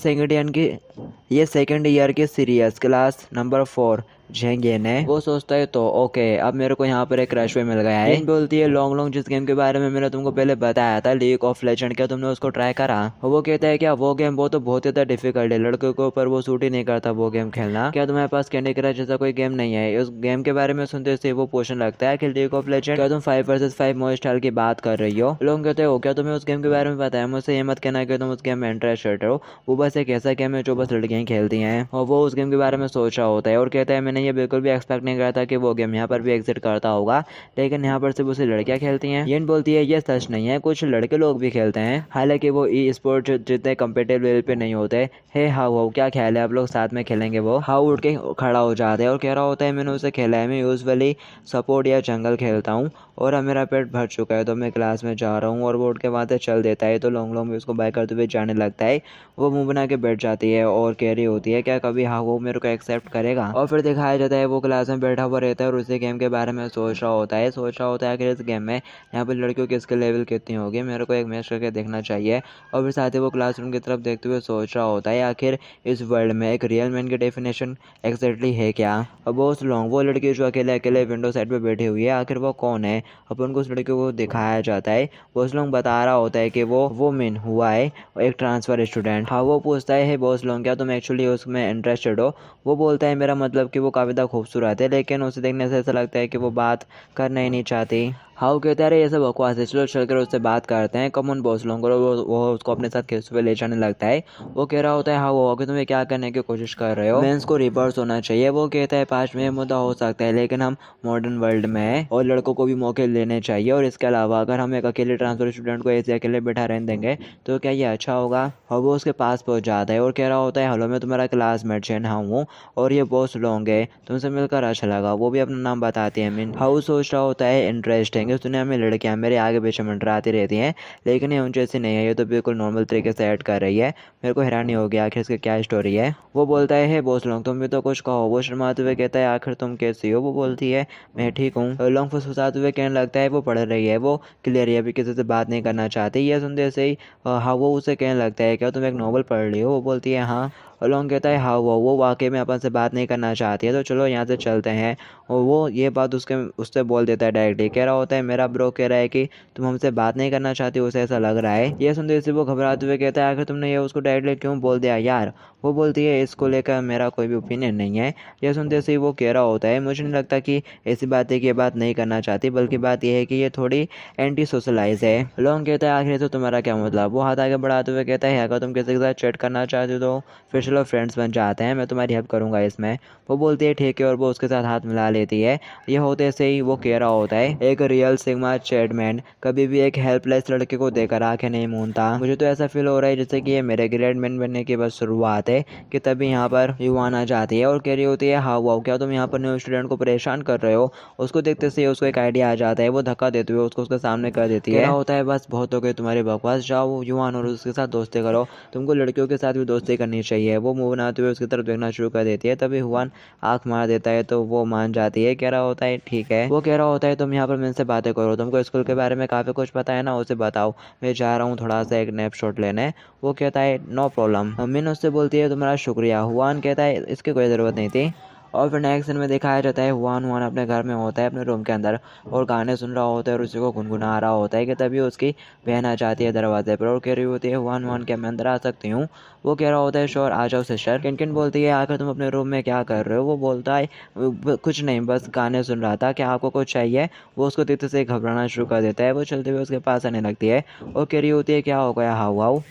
[SPEAKER 1] सेकंड ईयर की सीरियस क्लास नंबर 4 झेंगे ने। वो सोचता है तो ओके, अब मेरे को यहाँ पर एक क्रश मिल गया है। बोलती है लॉन्ग लॉन्ग जिस गेम के बारे में मैंने तुमको पहले बताया था, लीग ऑफ लेजेंड, क्या तुमने उसको ट्राई करा? वो कहता है क्या वो गेम, वो तो बहुत ज़्यादा डिफिकल्ट है, लड़कों के ऊपर वो सूट ही नहीं करता वो गेम खेलना। क्या तुम्हारे पास कैंडी क्रश जैसा कोई गेम नहीं है? उस गेम के बारे में सुनते से वो क्वेश्चन लगता है कि लीग ऑफ लेजेंड, क्या तुम 5 वर्सेस 5 मोड स्टाइल की बात कर रही हो? लोग कहते हो क्या तुम्हें उस गेम के बारे में पता है? मुझसे ये मत कहना कि तुम उस गेम में इंटरेस्टेड हो, वो बस एक ऐसा गेम है जो बस लड़कियां खेलती हैं। और वो उस गेम के बारे में सोच रहा होता है और कहता है मैंने ये बिल्कुल भी एक्सपेक्ट नहीं करा था कि वो गेम यहाँ पर भी एग्जिट करता होगा, लेकिन यहाँ पर सिर्फ उसे लड़कियां खेलती हैं। येन बोलती है ये सच नहीं है, कुछ लड़के लोग भी खेलते हैं, हालांकि वो ई स्पोर्ट जितने कम्पिटेटिव लेवल पे नहीं होते। हे हाउ क्या ख्याल है आप लोग साथ में खेलेंगे? वो हाउ उठ के खड़ा हो जाता है और कह रहा होता है मैंने उसे खेला है, मैं यूजुअली सपोर्ट या जंगल खेलता हूँ और अब मेरा पेट भर चुका है तो मैं क्लास में जा रहा हूँ। और वो उठ के वहाँ से चल देता है। तो लॉन्ग लॉन्ग भी उसको बाय करते हुए जाने लगता है। वो मुंह बना के बैठ जाती है और कह रही होती है क्या कभी हाँ वो मेरे को एक्सेप्ट करेगा? और फिर दिखाया जाता है वो क्लास में बैठा हुआ रहता है और उसी गेम के बारे में सोच रहा होता है कि इस गेम में यहाँ पर लड़कियों की स्किल लेवल कितनी होगी, मेरे को एक मैच करके देखना चाहिए। और फिर साथ ही वो क्लासरूम की तरफ देखते हुए सोच रहा होता है आखिर इस वर्ल्ड में एक रियल मैन की डेफिनेशन एग्जैक्टली है क्या? अब बॉस लॉन्ग वो लड़की जो अकेले अकेले विंडो साइड पे बैठी हुई है, आखिर वो कौन है? अपन को उस लड़की को दिखाया जाता है। बॉस लॉन्ग बता रहा होता है कि वो मैन हुआ है एक ट्रांसफर स्टूडेंट। हाँ, वो पूछता है बॉस लॉन्ग क्या तुम एक्चुअली उसमें इंटरेस्टेड हो? वो बोलता है मेरा मतलब कि वो काफ़ी ज़्यादा खूबसूरत है, लेकिन उसे देखने से ऐसा लगता है कि वो बात करना ही नहीं चाहती। हाउ कहता है ये सब बकवास है, चलो चल कर उससे बात करते हैं, कम ऑन बॉस लोग। वो उसको अपने साथ खींचते हुए ले जाने लगता है। वो कह रहा होता है हाउ कि तुम्हें क्या करने की कोशिश कर रहे हो? मेंस को रिवर्स होना चाहिए। वो कहता है 5 में मुद्दा हो सकता है, लेकिन हम मॉडर्न वर्ल्ड में हैं और लड़कों को भी मौके लेने चाहिए। और इसके अलावा अगर हम एक अकेले ट्रांसफर स्टूडेंट को ऐसे अकेले बैठा रहने देंगे तो क्या ये अच्छा होगा? और वो उसके पास पहुंच जाता है और कह रहा होता है हेलो मैं तुम्हारा क्लासमेट चैन हाँ हूँ और ये बॉस लोग है, तुमसे मिलकर अच्छा लगा। वो भी अपना नाम बताती है मीन। हाउ सोच रहा होता है इंटरेस्टिंग, इस दुनिया में लड़कियां मेरे आगे पीछे मंडराती रहती हैं, लेकिन ये उन जैसी नहीं है, ये तो बिल्कुल नॉर्मल तरीके से ऐड कर रही है। मेरे को हैरानी हो गया आखिर इसकी क्या स्टोरी है। वो बोलता है बॉस लोग तुम भी तो कुछ कहो। वो शर्माते हुए कहता है आखिर तुम कैसी हो? वो बोलती है मैं ठीक हूँ। लॉन्ग फुसफुसाते हुए कहने लगता है वो पढ़ रही है, वो क्लियर है, अभी किसी से बात नहीं करना चाहती। यह सुनते से ही हाँ वो उसे कहने लगता है क्या तुम एक नॉवल पढ़ रही हो? वो बोलती है हाँ। लॉन्ग कहता है हाँ वो वाकई में अपन से बात नहीं करना चाहती है, तो चलो यहाँ से चलते हैं। और वो ये बात उससे बोल देता है डायरेक्टली। कह रहा होता है मेरा ब्रो कह रहा है कि तुम हमसे बात नहीं करना चाहती, उसे ऐसा लग रहा है। ये सुनते से वो घबराते हुए कहता है आखिर तुमने ये उसको डायरेक्टली क्यों बोल दिया यार? वो बोलती है इसको लेकर मेरा कोई भी ओपिनियन नहीं है। यह सुनते से वो कह रहा होता है मुझे नहीं लगता कि ऐसी बात है कि ये बात नहीं करना चाहती, बल्कि बात यह है कि ये थोड़ी एंटी सोशलाइज है। लॉन्ग कहता है आखिर तो तुम्हारा क्या मतलब? वो हाथ आगे बढ़ाते हुए कहता है अगर तुम किसी के साथ चैट करना चाहते हो तो फिर चलो फ्रेंड्स बन जाते हैं, मैं तुम्हारी हेल्प करूंगा इसमें। वो बोलती है ठीक है और वो उसके साथ हाथ मिला लेती है। यह होते से ही वो कह रहा होता है एक रियल सिग्मा चैटमैन कभी भी एक हेल्पलेस लड़के को देकर आंखें नहीं मूंदता। मुझे तो ऐसा फील हो रहा है जैसे कि ये मेरे ग्रेड मैन बनने की बस शुरुआत है कि तभी यहाँ पर युवान आ जाती है और कह रही होती है हाँ वाओ क्या तुम यहाँ पर न्यू स्टूडेंट को परेशान कर रहे हो? उसको देखते से उसको एक आइडिया आ जाता है, वो धक्का देते हुए उसको उसके सामने कर देती है। कह रहा होता है बस बहुत हो गई तुम्हारी बकवास, जाओ युवान और उसके साथ दोस्ती करो, तुमको लड़कियों के साथ भी दोस्ती करनी चाहिए। वो मुंह बनाते हुए उसकी तरफ देखना शुरू कर देती है, तभी हुआन आंख मार देता है तो वो मान जाती है। कह रहा होता है ठीक है। वो कह रहा होता है तुम यहाँ पर मेरे से बातें करो, तुमको स्कूल के बारे में काफ़ी कुछ पता है ना, उसे बताओ, मैं जा रहा हूँ थोड़ा सा एक नैप शॉट लेने। वो कहता है नो प्रॉब्लम। मिन उससे बोलती है तुम्हारा शुक्रिया। हुआन कहता है इसकी कोई ज़रूरत नहीं थी। और फिर नेक्स्ट सीन में दिखाया जाता है हुआन हुआन अपने घर में होता है अपने रूम के अंदर और गाने सुन रहा होता है और उसी को गुनगुना रहा होता है कि तभी उसकी बहन आ जाती है दरवाजे पर और कह रही होती है हुआन हुआन क्या मैं अंदर आ सकती हूँ। वो कह रहा होता है श्योर आ जाओ सिस्टर। किनकिन बोलती है आखिर तुम अपने रूम में क्या कर रहे हो। वो बोलता है कुछ नहीं बस गाने सुन रहा था, क्या आपको कुछ चाहिए। वो उसको देखते से घबराना शुरू कर देता है। वो चलते हुए उसके पास आने लगती है और कह रही होती है क्या हो गया हाउ हाउ।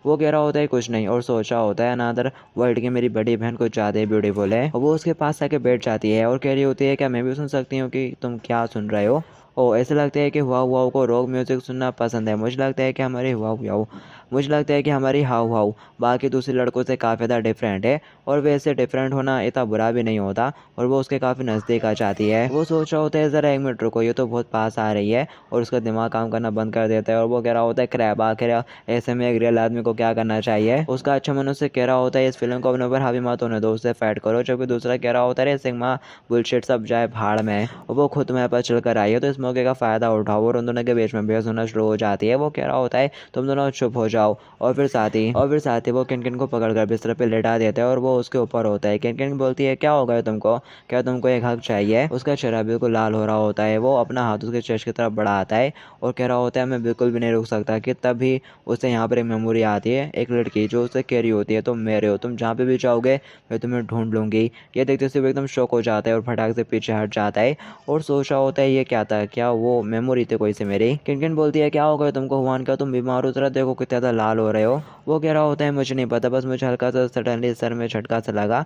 [SPEAKER 1] वो कह रहा होता है कुछ नहीं और सोच रहा होता है अनादर वर्ल्ड की मेरी बड़ी बहन कुछ ज़्यादा ही ब्यूटीफुल है। और वो उसके पास आके बैठ जाती है और कह रही होती है क्या मैं भी सुन सकती हूँ कि तुम क्या सुन रहे हो। ओ ऐसा लगता है कि हुआ हुआ को रॉक म्यूजिक सुनना पसंद है। मुझे लगता है कि हमारी हाउ हाउ बाकी दूसरे लड़कों से काफ़ी ज़्यादा डिफरेंट है और वैसे डिफरेंट होना इतना बुरा भी नहीं होता। और वो उसके काफ़ी नज़दीक आ जाती है। वो सोच रहा होता है ज़रा एक मिनट रुको, ये तो बहुत पास आ रही है। और उसका दिमाग काम करना बंद कर देता है और वो कह रहा होता है क्रैप आखिर ऐसे में एक रियल आदमी को क्या करना चाहिए। उसका अच्छा मन उससे कह रहा होता है इस फिल्म को अपने ऊपर हावी मत होने दो, उससे फाइट करो। जबकि दूसरा कह रहा होता है सिग्मा बुलशिट सब जाए भाड़ में। और वो खुद तुम्हारे पास चल कर आई है तो इस मौके का फायदा उठाओ। और उन दोनों के बीच में बहस होना शुरू हो जाती है। वो कह रहा होता है तुम दोनों चुप हो जाओ। और फिर साथ ही वो किनकिन को पकड़कर बिस्तर पे लेटा देता है और वो उसके ऊपर होता है। किनकिन बोलती है क्या हो गया तुमको, क्या तुमको एक हक चाहिए। उसका चेहरा बिल्कुल लाल हो रहा होता है। वो अपना हाथ उसके चेस्ट की तरफ बढ़ाता है और कह रहा होता है मैं बिल्कुल भी नहीं रुक सकता। कि तभी उसे यहाँ पर एक मेमोरी आती है एक लड़की जो उसे कह रही होती है तुम मेरे हो, तुम जहाँ पे भी जाओगे मैं तुम्हें ढूंढ लूंगी। ये देखते से वो एकदम शॉक हो जाता है और फटाक से पीछे हट जाता है और सोच रहा होता है ये क्या था, क्या वो मेमोरी थी कोई से मेरी। किनकिन बोलती है क्या हो गया तुमको हुआन, क्या तुम बीमार हो, जरा देखो कितना ज़्यादा लाल हो रहे हो। वो कह रहा होता है मुझे नहीं पता, बस मुझे हल्का सा सडनली सर में झटका सा लगा,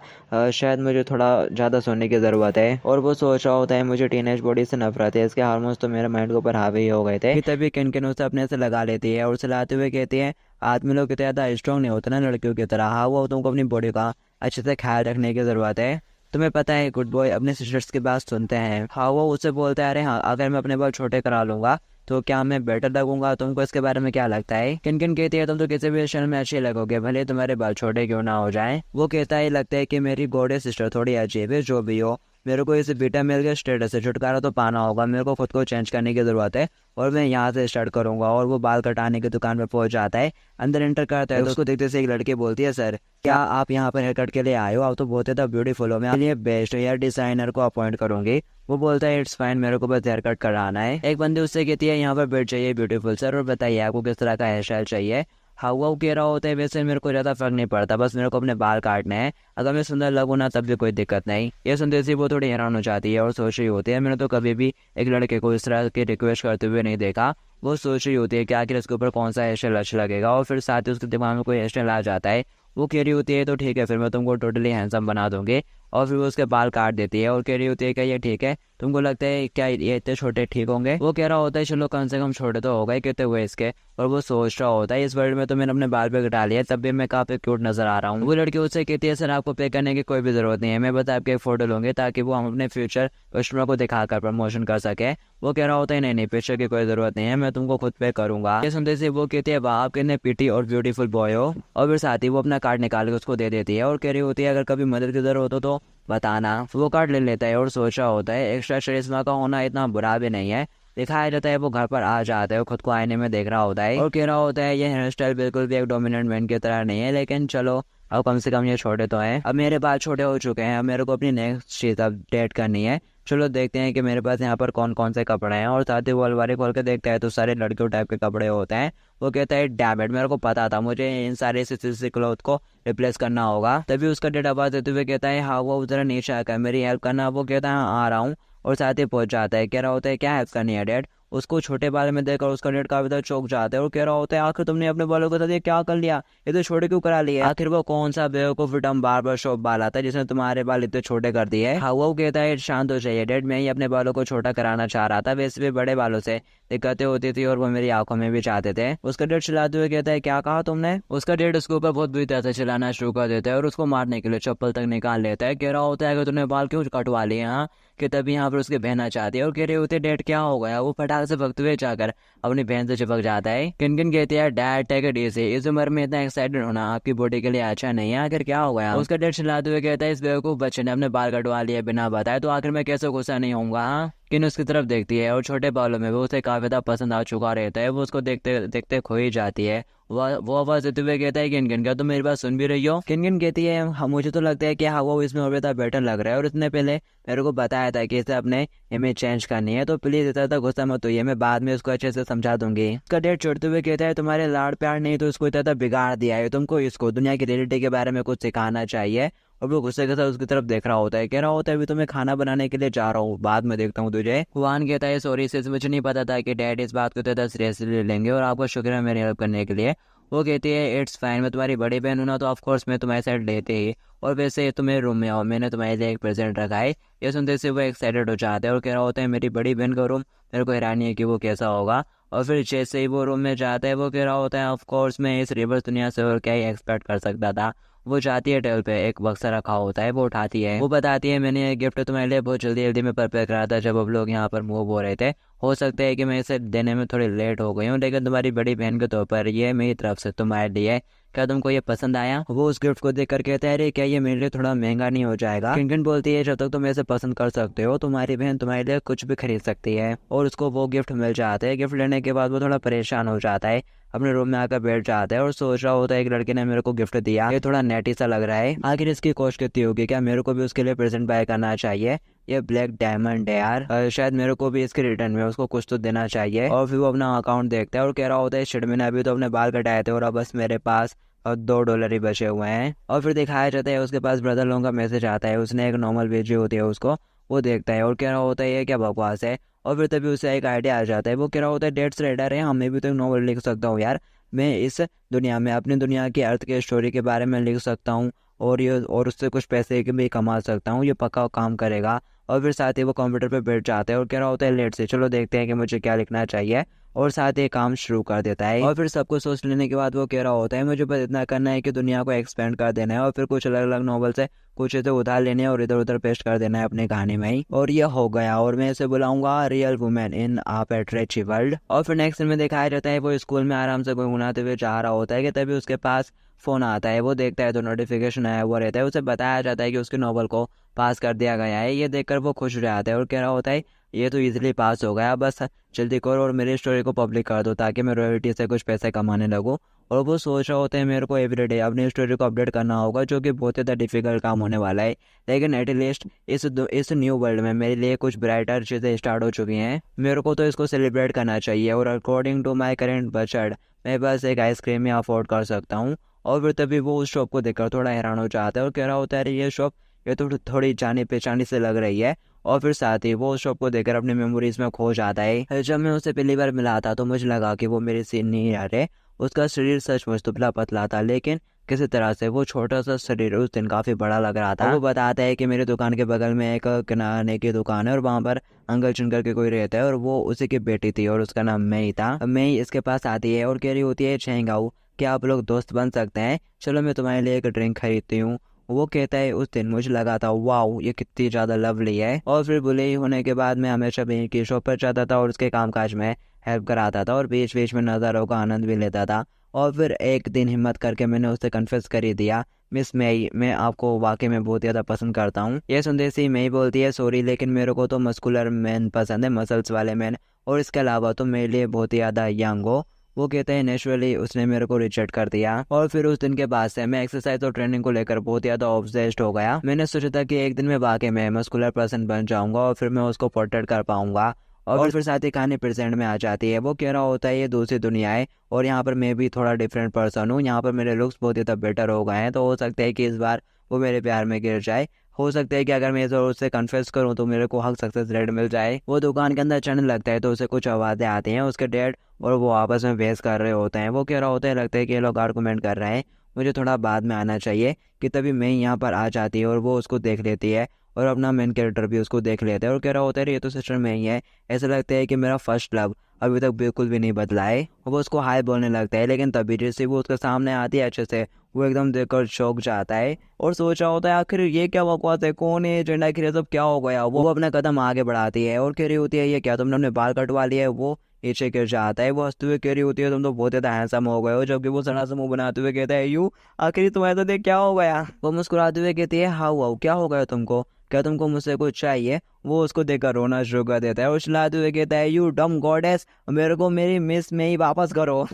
[SPEAKER 1] शायद मुझे थोड़ा ज़्यादा सोने की ज़रूरत है। और वो सोच रहा होता है मुझे टीनेज बॉडी से नफरत है, इसके हार्मोन्स तो मेरे माइंड के ऊपर हावी हो गए थे। तभी किनकिन उसे अपने से लगा लेती है और चलाते हुए कहती है आदमी लोग कितना ज़्यादा स्ट्रॉन्ग नहीं होते ना लड़कियों की तरह। हाँ वो तुमको अपनी बॉडी का अच्छे से ख्याल रखने की ज़रूरत है। तुम्हें पता है गुड बॉय अपने सिस्टर्स की बात सुनते हैं। हाँ वो उससे बोलता है अरे हाँ अगर मैं अपने बाल छोटे करा लूँगा तो क्या मैं बेटर लगूंगा, तुमको इसके बारे में क्या लगता है। किनकिन कहती है तुम तो किसी भी शहर में अच्छे लगोगे भले तुम्हारे बाल छोटे क्यों ना हो जाएं। वो कहता है लगता है कि मेरी गोडे सिस्टर थोड़ी अजीब है, जो भी हो मेरे को इस बीटा मेल के स्टेटस से छुटकारा तो पाना होगा। मेरे को खुद को चेंज करने की ज़रूरत है और मैं यहाँ से स्टार्ट करूँगा। और वो बाल कटाने की दुकान में पहुँच जाता है, अंदर एंटर करता है तो उसको देखते से एक लड़की बोलती है सर क्या आप यहाँ पर हेयर कट के लिए आए हो, आप तो बहुत ज़्यादा ब्यूटीफुल हो, मैं लिए बेस्ट हेयर डिज़ाइनर को अपॉइंट करूँगी। वो बोलता है इट्स फाइन, मेरे को बस हेयर कट कराना है। एक बंदे उससे कहती है यहाँ पर बैठ जाइए ब्यूटीफुल सर और बताइए आपको किस तरह का हेयर स्टाइल चाहिए। हाउ कह रहा होता है वैसे मेरे को ज़्यादा फर्क नहीं पड़ता, बस मेरे को अपने बाल काटने हैं, अगर मैं सुंदर लगूँ ना तब भी कोई दिक्कत नहीं। ये सुनते से वो थोड़ी हैरान हो जाती है और सोच रही होती है मैंने तो कभी भी एक लड़के को इस तरह की रिक्वेस्ट करते हुए नहीं देखा। वो सोच रही होती है कि आखिर इसके ऊपर कौन सा हेयर स्टाइल अच्छा लगेगा और फिर साथ ही उसके दिमाग में कोई हेयर स्टाइल आ जाता है। वो कह रही होती है तो ठीक है फिर मैं तुमको टोटली हैंडसम बना दूंगी। और फिर वो उसके बाल काट देती है और कह रही होती है क्या ये ठीक है, तुमको लगता है क्या ये इतने छोटे ठीक होंगे। वो कह रहा होता है चलो कम से कम छोटे तो हो गए कितने हुए इसके। और वो सोच रहा होता है इस वर्ल्ड में तो मैंने अपने बाल पे कटा लिया तब भी मैं काफी क्यूट नजर आ रहा हूँ। वो लड़की उससे कहती है सर आपको पे करने की कोई भी जरूरत नहीं है, मैं बता आपके एक फोटो लूंगी ताकि वो हम अपने फ्यूचर कस्टमर को दिखाकर प्रमोशन कर सके। वो कह रहा होता है नहीं नहीं पिक्चर की कोई जरूरत नहीं है, मैं तुमको खुद पे करूंगा। ये सुनते से वो कहती है वाह आप कितने पिटी और ब्यूटीफुल बॉय हो। और फिर साथ ही वो अपना कार्ड निकाल के उसको दे देती है और कह रही होती है अगर कभी मदद की जरूरत हो तो बताना। वो कार्ड ले लेता है और सोच रहा होता है एक्स्ट्रा चरिश्मा का होना इतना बुरा भी नहीं है। दिखाया जाता है वो घर पर आ जाता है और खुद को आईने में देख रहा होता है और कह रहा होता है ये हेयर स्टाइल बिल्कुल भी एक डोमिनेंट मैन की तरह नहीं है, लेकिन चलो अब कम से कम ये छोटे तो हैं। अब मेरे बाल छोटे हो चुके हैं, अब मेरे को अपनी नेक्स्ट चीज अपडेट करनी है। चलो देखते हैं कि मेरे पास यहाँ पर कौन कौन से कपड़े हैं। और साथ ही वो अलमारी खोल के देखता है तो सारे लड़कियों टाइप के कपड़े होते हैं। वो कहता है डैम इट, मेरे को पता था मुझे इन सारे सी क्लॉथ को रिप्लेस करना होगा। तभी उसका डेट आवाज देते हुए कहता है हाँ वो जरा नीचे आकर मेरी हेल्प करना। वो कहता है हाँ आ रहा हूँ और साथ ही पहुंच जाता है। कह रहा होता है क्या हेल्प करनी है डैड। उसको छोटे बाल में देखकर उसका डेट काफी ज्यादा चौंक जाता है और कह रहा होता है आखिर तुमने अपने बालों के साथ ये क्या कर लिया, ये तो छोटे क्यों करा लिया। आखिर वो कौन सा बेवकूफ डम बार्बर शॉप बाल आता है जिसने तुम्हारे बाल इतने छोटे कर दिए। हाँ वो कहता है शांत हो जाइए डैड, मैं ही अपने बालों को छोटा कराना चाह रहा था, वैसे भी बड़े बालों से दिक्कतें होती थी और वो मेरी आंखों में भी चाहते थे। उसका डेट चिल्लाते हुए कहता है क्या कहा तुमने। उसका डेट उसके ऊपर बहुत बुरी तरह से चिल्लाना शुरू कर देता है और उसको मारने के लिए चप्पल तक निकाल लेता है। कह रहा होता है कि तुमने बाल क्यों कटवा लिए। हाँ कि तभी यहाँ पर उसके बहन आ चाहती है और कह रहे होते डैड क्या हो गया। वो फटाक से भगते हुए जाकर अपनी बहन से चिपक जाता है। किनकिन कहती है डैड टेक इट इजी, इस उम्र में इतना एक्साइटेड होना आपकी बॉडी के लिए अच्छा नहीं है, आखिर क्या हो गया। उसका डेट चिल्लाते हुए कहता है इस बेवकूफ बच्चे ने अपने बाल कटवा लिए बिना बताए, तो आखिर मैं कैसे गुस्सा नहीं होऊंगा। हाँ किन उसकी तरफ देखती है और छोटे बालों में वो उसे काफी ज्यादा पसंद आ चुका रहता है। वो उसको देखते देखते खो ही जाती है
[SPEAKER 2] वो आवाज देते हुए कहता है किन क्या तुम मेरी बात सुन भी रही हो? किन कहती है मुझे तो लगता है कि हाँ वो इसमें और ज़्यादा बेटर लग रहा है और इसने पहले मेरे को बताया था कि इसे अपने इमेज चेंज करनी है, तो प्लीज इतना ज़्यादा गुस्सा मत होइए, मैं बाद में उसको अच्छे से समझा दूंगी। उसका डेट चढ़ते हुए कहता है तुम्हारे लाड़ प्यार नहीं तो इसको इतना ज़्यादा बिगाड़ दिया है, तुमको इसको दुनिया की रियलिटी के बारे में कुछ सिखाना चाहिए। और वो गुस्से के साथ उसकी तरफ देख रहा होता है, कह रहा होता है अभी तो मैं खाना बनाने के लिए जा रहा हूँ, बाद में देखता हूँ तुझे। हुआन कहता है सॉरी सिस, मुझे नहीं पता था कि डैड इस बात को इतना सीरियसली लेंगे और आपका शुक्र है मेरी हेल्प करने के लिए। वो कहती है इट्स फाइन, मैं तुम्हारी बड़ी बहन हूँ ना, तो ऑफकोर्स मैं तुम्हारे साइड लेते ही, और वैसे तुम मेरे रूम में आओ, मैंने तुम्हारे लिए एक प्रेजेंट रखा है। ये सुनते से वो एक्साइटेड हो जाते हैं और कह रहा होता है मेरी बड़ी बहन का रूम, मेरे को हैरानी है कि वो कैसा होगा। और फिर जैसे ही वो रूम में जाता है वो कह रहा होता है ऑफकोर्स मैं इस रिवर्स दुनिया से और क्या ही एक्सपेक्ट कर सकता था। वो जाती है टेबल पे, एक बक्सा रखा होता है, वो उठाती है, वो बताती है मैंने ये गिफ्ट तुम्हारे लिए बहुत जल्दी जल्दी में प्रिपेयर करा था जब अब लोग यहाँ पर मूव हो रहे थे, हो सकता है कि मैं इसे देने में थोड़ी लेट हो गई हूँ, लेकिन तुम्हारी बड़ी बहन के तौर पर ये मेरी तरफ से तुम्हारे लिए, क्या तुमको ये पसंद आया? वो उस गिफ्ट को देख कर कहता है अरे क्या ये मेरे लिए थोड़ा महंगा नहीं हो जाएगा? किनकिन बोलती है जब तक तुम ऐसे पसंद कर सकते हो तुम्हारी बहन तुम्हारे लिए कुछ भी खरीद सकती है। और उसको वो गिफ्ट मिल जाता है। गिफ्ट लेने के बाद वो थोड़ा परेशान हो जाता है, अपने रूम में आकर बैठ जाता है और सोच रहा होता है एक लड़के ने मेरे को गिफ्ट दिया, ये थोड़ा नेटी सा लग रहा है, आखिर इसकी कोशिश कितनी होगी, क्या मेरे को भी उसके लिए प्रेजेंट बाय करना चाहिए? ये ब्लैक डायमंड है यार, शायद मेरे को भी इसके रिटर्न में उसको कुछ तो देना चाहिए। और फिर वो अपना अकाउंट देखता है और कह रहा होता है शिट मैंने अभी तो अपने बाल कटाए थे और अब बस मेरे पास और $2 ही बचे हुए हैं। और फिर दिखाया जाता है उसके पास ब्रदर लोगों का मैसेज आता है, उसने एक नॉर्मल भेजी होती है उसको, वो देखता है और कह रहा होता है ये क्या बकवास है। और फिर तभी उसे एक आइडिया आ जाता है, वो कह रहा होता है डेट्स रेडर है, हमें भी तो एक नॉवल लिख सकता हूँ यार, मैं इस दुनिया में अपनी दुनिया की अर्थ के स्टोरी के बारे में लिख सकता हूँ और ये और उससे कुछ पैसे भी कमा सकता हूँ, ये पक्का काम करेगा। और फिर साथ ही वो कंप्यूटर पे बैठ जाता है और कह रहा होता है लेट से चलो देखते हैं कि मुझे क्या लिखना चाहिए, और साथ ही काम शुरू कर देता है। और फिर सब कुछ सोच लेने के बाद वो कह रहा होता है मुझे बस इतना करना है कि दुनिया को एक्सपेंड कर देना है और फिर कुछ अलग अलग नॉवल से कुछ इसे उधार लेने और इधर उधर पेस्ट कर देना है अपनी कहानी में ही, और ये हो गया। और मैं इसे बुलाऊंगा real women in a patriarchy world. और फिर नेक्स्ट में दिखाया जाता है वो स्कूल में आराम से गुनगुनाते हुए जा रहा होता है कि तभी उसके पास फोन आता है, वो देखता है तो नोटिफिकेशन आया हुआ रहता है, उसे बताया जाता है कि उसके नॉवल को पास कर दिया गया है। ये देखकर वो खुश हो जाता है और कह रहा होता है ये तो इजीली पास हो गया, बस जल्दी करो और मेरी स्टोरी को पब्लिक कर दो ताकि मैं रॉयल्टी से कुछ पैसे कमाने लगूँ। और वो सोच रहा होता है मेरे को एवरीडे अपनी स्टोरी को अपडेट करना होगा, जो कि बहुत ज़्यादा डिफिकल्ट काम होने वाला है, लेकिन एटलीस्ट इस न्यू वर्ल्ड में मेरे लिए कुछ ब्राइटर चीज़ें स्टार्ट हो चुकी हैं, मेरे को तो इसको सेलिब्रेट करना चाहिए। और according to my current budget मैं बस एक आइसक्रीम ही अफोर्ड कर सकता हूँ। और फिर तभी वो उस शॉप को देखकर थोड़ा हैरान हो जाता है और कह रहा होता है अरे ये शॉप ये तो थोड़ी जानी पहचानी से लग रही है। और फिर साथ ही वो उस शॉप को देखकर अपनी मेमोरीज में खो जाता है। जब मैं उसे पहली बार मिला था तो मुझे लगा कि वो मेरे से नहीं आ रहे, उसका शरीर सचमुच दुबला पतला था, लेकिन किसी तरह से वो छोटा सा शरीर उस दिन काफ़ी बड़ा लग रहा था। वो बताता है कि मेरे दुकान के बगल में एक किराने की दुकान है और वहाँ पर अंकल चुन करके कोई रहता है और वो उसी की बेटी थी और उसका नाम मई था। मई इसके पास आती है और कह रही होती है छेंगाऊ क्या आप लोग दोस्त बन सकते हैं, चलो मैं तुम्हारे लिए एक ड्रिंक खरीदती हूँ। वो कहता है उस दिन मुझे लगा था वाओ ये कितनी ज़्यादा लवली है। और फिर बुले होने के बाद मैं हमेशा मई की शॉप पर जाता था और उसके कामकाज में हेल्प कराता था और बीच बीच में नज़ारों का आनंद भी लेता था। और फिर एक दिन हिम्मत करके मैंने उसे कन्फेस कर ही दिया, मिस मई मैं आपको वाकई में बहुत ज़्यादा पसंद करता हूँ। ये सुनते सी मई बोलती है सॉरी लेकिन मेरे को तो मस्कुलर मैन पसंद है, मसल्स वाले मैन, और इसके अलावा तो मेरे लिए बहुत ही ज़्यादा यंग हो। वो कहते हैं नेचुरली उसने मेरे को रिजेक्ट कर दिया। और फिर उस दिन के बाद से मैं एक्सरसाइज और ट्रेनिंग को लेकर बहुत ज़्यादा ऑब्सेस्ड हो गया। मैंने सोचा था कि एक दिन मैं वाकई में मस्कुलर पर्सन बन जाऊंगा और फिर मैं उसको पोर्ट्रेट कर पाऊंगा। और फिर साथ ही कहानी प्रेजेंट में आ जाती है। वो कह रहा होता है ये दूसरी दुनिया है और यहाँ पर मैं भी थोड़ा डिफरेंट पर्सन हूँ, यहाँ पर मेरे लुक्स बहुत ज़्यादा बेटर हो गए हैं, तो हो सकता है कि इस बार वो मेरे प्यार में गिर जाए। हो सकता है कि अगर मैं उससे कन्फेस करूं तो मेरे को हक सक्सेस रेट मिल जाए। वो दुकान के अंदर चढ़ने लगता है तो उसे कुछ आवाज़ें आती हैं, उसके डैड और वो आपस में बहस कर रहे होते हैं। वो कह रहा होता है लगता है कि ये लोग आर्गूमेंट कर रहे हैं, मुझे थोड़ा बाद में आना चाहिए। कि तभी मैं यहाँ पर आ जाती है और वो उसको देख लेती है और अपना मेन कैरेक्टर भी उसको देख लेता है और कह रहा होता है ये तो सिस्टर में ही है, ऐसा लगता है कि मेरा फर्स्ट लव अभी तक बिल्कुल भी नहीं बदला है। वो उसको हाय बोलने लगता है, लेकिन तभी जैसे वो उसके सामने आती है अच्छे से वो एकदम देखकर चौंक जाता है और सोच रहा होता है आखिर ये क्या बकवास है, कौन है एजेंडा, आखिर ये सब क्या हो गया। वो अपना कदम आगे बढ़ाती है और कह रही होती है ये क्या तुमने अपने बाल कटवा लिए है। वो नीचे गिर जाता है। वो हंसते हुए कह रही होती है तुम तो बहुत ज़्यादा हैंडसम हो गए हो, जबकि वो सड़ा सा मुंह बनाते हुए कहता है यू आखिर तुम्हारे साथ क्या हो गया। वो मुस्कुराते हुए कहती है हाउ हाउ क्या हो गया तुमको, क्या तुमको मुझसे कुछ चाहिए। वो उसको देखकर रोना शुरू कर देता है और चिल्लाते हुए कहता है यू डम गॉडेस, मेरे को मेरी मिस में ही वापस करो।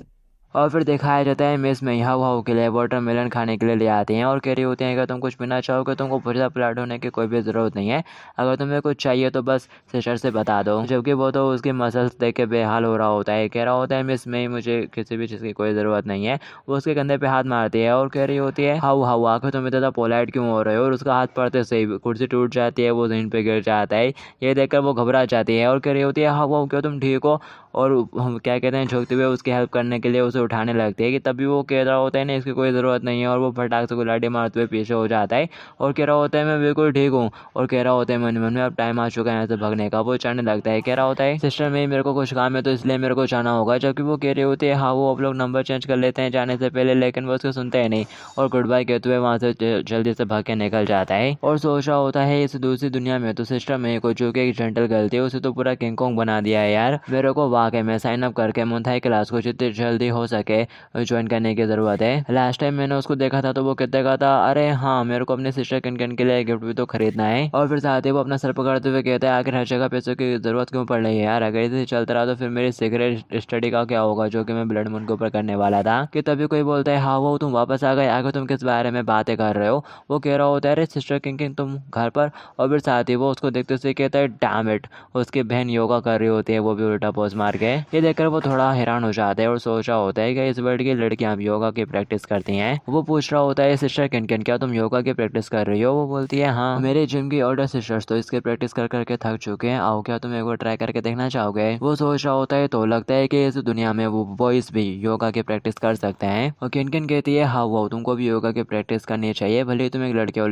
[SPEAKER 1] और फिर दिखाया जाता है मिस मई हाउ के लिए वाटरमेलन खाने के लिए ले आती हैं और कह रही होती हैं अगर तुम कुछ पीना चाहोगे तुमको पूरा प्लाट होने की कोई भी ज़रूरत नहीं है, अगर तुम्हें कुछ चाहिए तो बस सिस्टर से बता दो। जबकि वो तो उसकी मसल्स देख के बेहाल हो रहा होता है, कह रहा होता है मिस मई मुझे किसी भी चीज़ की कोई ज़रूरत नहीं है। वो उसके कंधे पे हाथ मारती है और कह रही होती है हाउ हाउ आखिर तुम इतना पोलाइट क्यों हो रहे हो, और उसका हाथ पड़ते से ही कुर्सी टूट जाती है, वो ज़मीन पे गिर जाता है। ये देखकर वो घबरा जाती है और कह रही होती है हाउ हाउ क्या तुम ठीक हो, और हम क्या कहते हैं झुकते हुए उसकी हेल्प करने के लिए उसे उठाने लगती है कि तभी वो कह रहा होता है ना इसकी कोई ज़रूरत नहीं है, और वो फटाक से गुलाटी मारते हुए पीछे हो जाता है और कह रहा होता है मैं बिल्कुल ठीक हूँ, और कह रहा होता है मन में अब टाइम आ चुका है यहाँ से भागने का। वो चढ़ने लगता है, कह रहा होता है सिस्टर में मेरे को कुछ काम है तो इसलिए मेरे को जाना होगा। जबकि वो कह रही होती है हाँ वो आप लोग नंबर चेंज कर लेते हैं जाने से पहले, लेकिन वो उसको सुनते ही नहीं और गुड बाय कहते हुए वहाँ से जल्दी से भाग के निकल जाता है और सोच रहा होता है इस दूसरी दुनिया में तो सिस्टर में को जो कि एक जेंटल गर्ल थी उसे तो पूरा किंग कॉन्ग बना दिया है यार। मेरे को वाकई में साइन अप करके मुंथाई क्लास को जितनी जल्दी हो सके ज्वाइन करने की ज़रूरत है। लास्ट टाइम मैंने उसको देखा था तो वो कहते का था अरे हाँ मेरे को अपने सिस्टर किन के लिए गिफ्ट भी तो खरीदना है, और फिर साथ ही वो अपना सर पकड़ते हुए कहता है आखिर हर जगह पैसों की ज़रूरत क्यों पड़ रही है यार, अगर इसे चलता रहा तो फिर मेरी सीक्रेट स्टडी का क्या होगा जो कि मैं ब्लड मून के ऊपर करने वाला था। कि तभी कोई बोलता है हाँ वो तुम वापस आ गए, आगे तुम किस बारे में बातें कर रहे हो। वो कह रहा होता है अरे सिस्टर किंग तुम घर पर, और फिर साथ ही वो उसको देखते से कहता है डैम इट, उसकी बहन योगा कर रही होती है वो भी उल्टा पोज मार के। ये देखकर वो थोड़ा हैरान हो जाता है और सोच रहा होता है कि इस वर्ल्ड की लड़कियां भी योगा की प्रैक्टिस करती हैं। वो पूछ रहा होता है सिस्टर किन क्या तुम योगा की प्रैक्टिस कर रही हो। वो बोलती है हाँ मेरे जिम की ऑर्डर सिस्टर्स तो इसके प्रैक्टिस कर करके थक चुके हैं, आओ क्या तुम एक बार ट्राई करके देखना चाहोगे। वो सोच रहा होता है तो लगता है कि इस दुनिया में वो बॉयज भी योगा की प्रैक्टिस कर सकते हैं। और किन कहती है हाँ वो तुमको भी योगा की प्रैक्टिस करनी चाहिए, भले ही तुम एक लड़के हो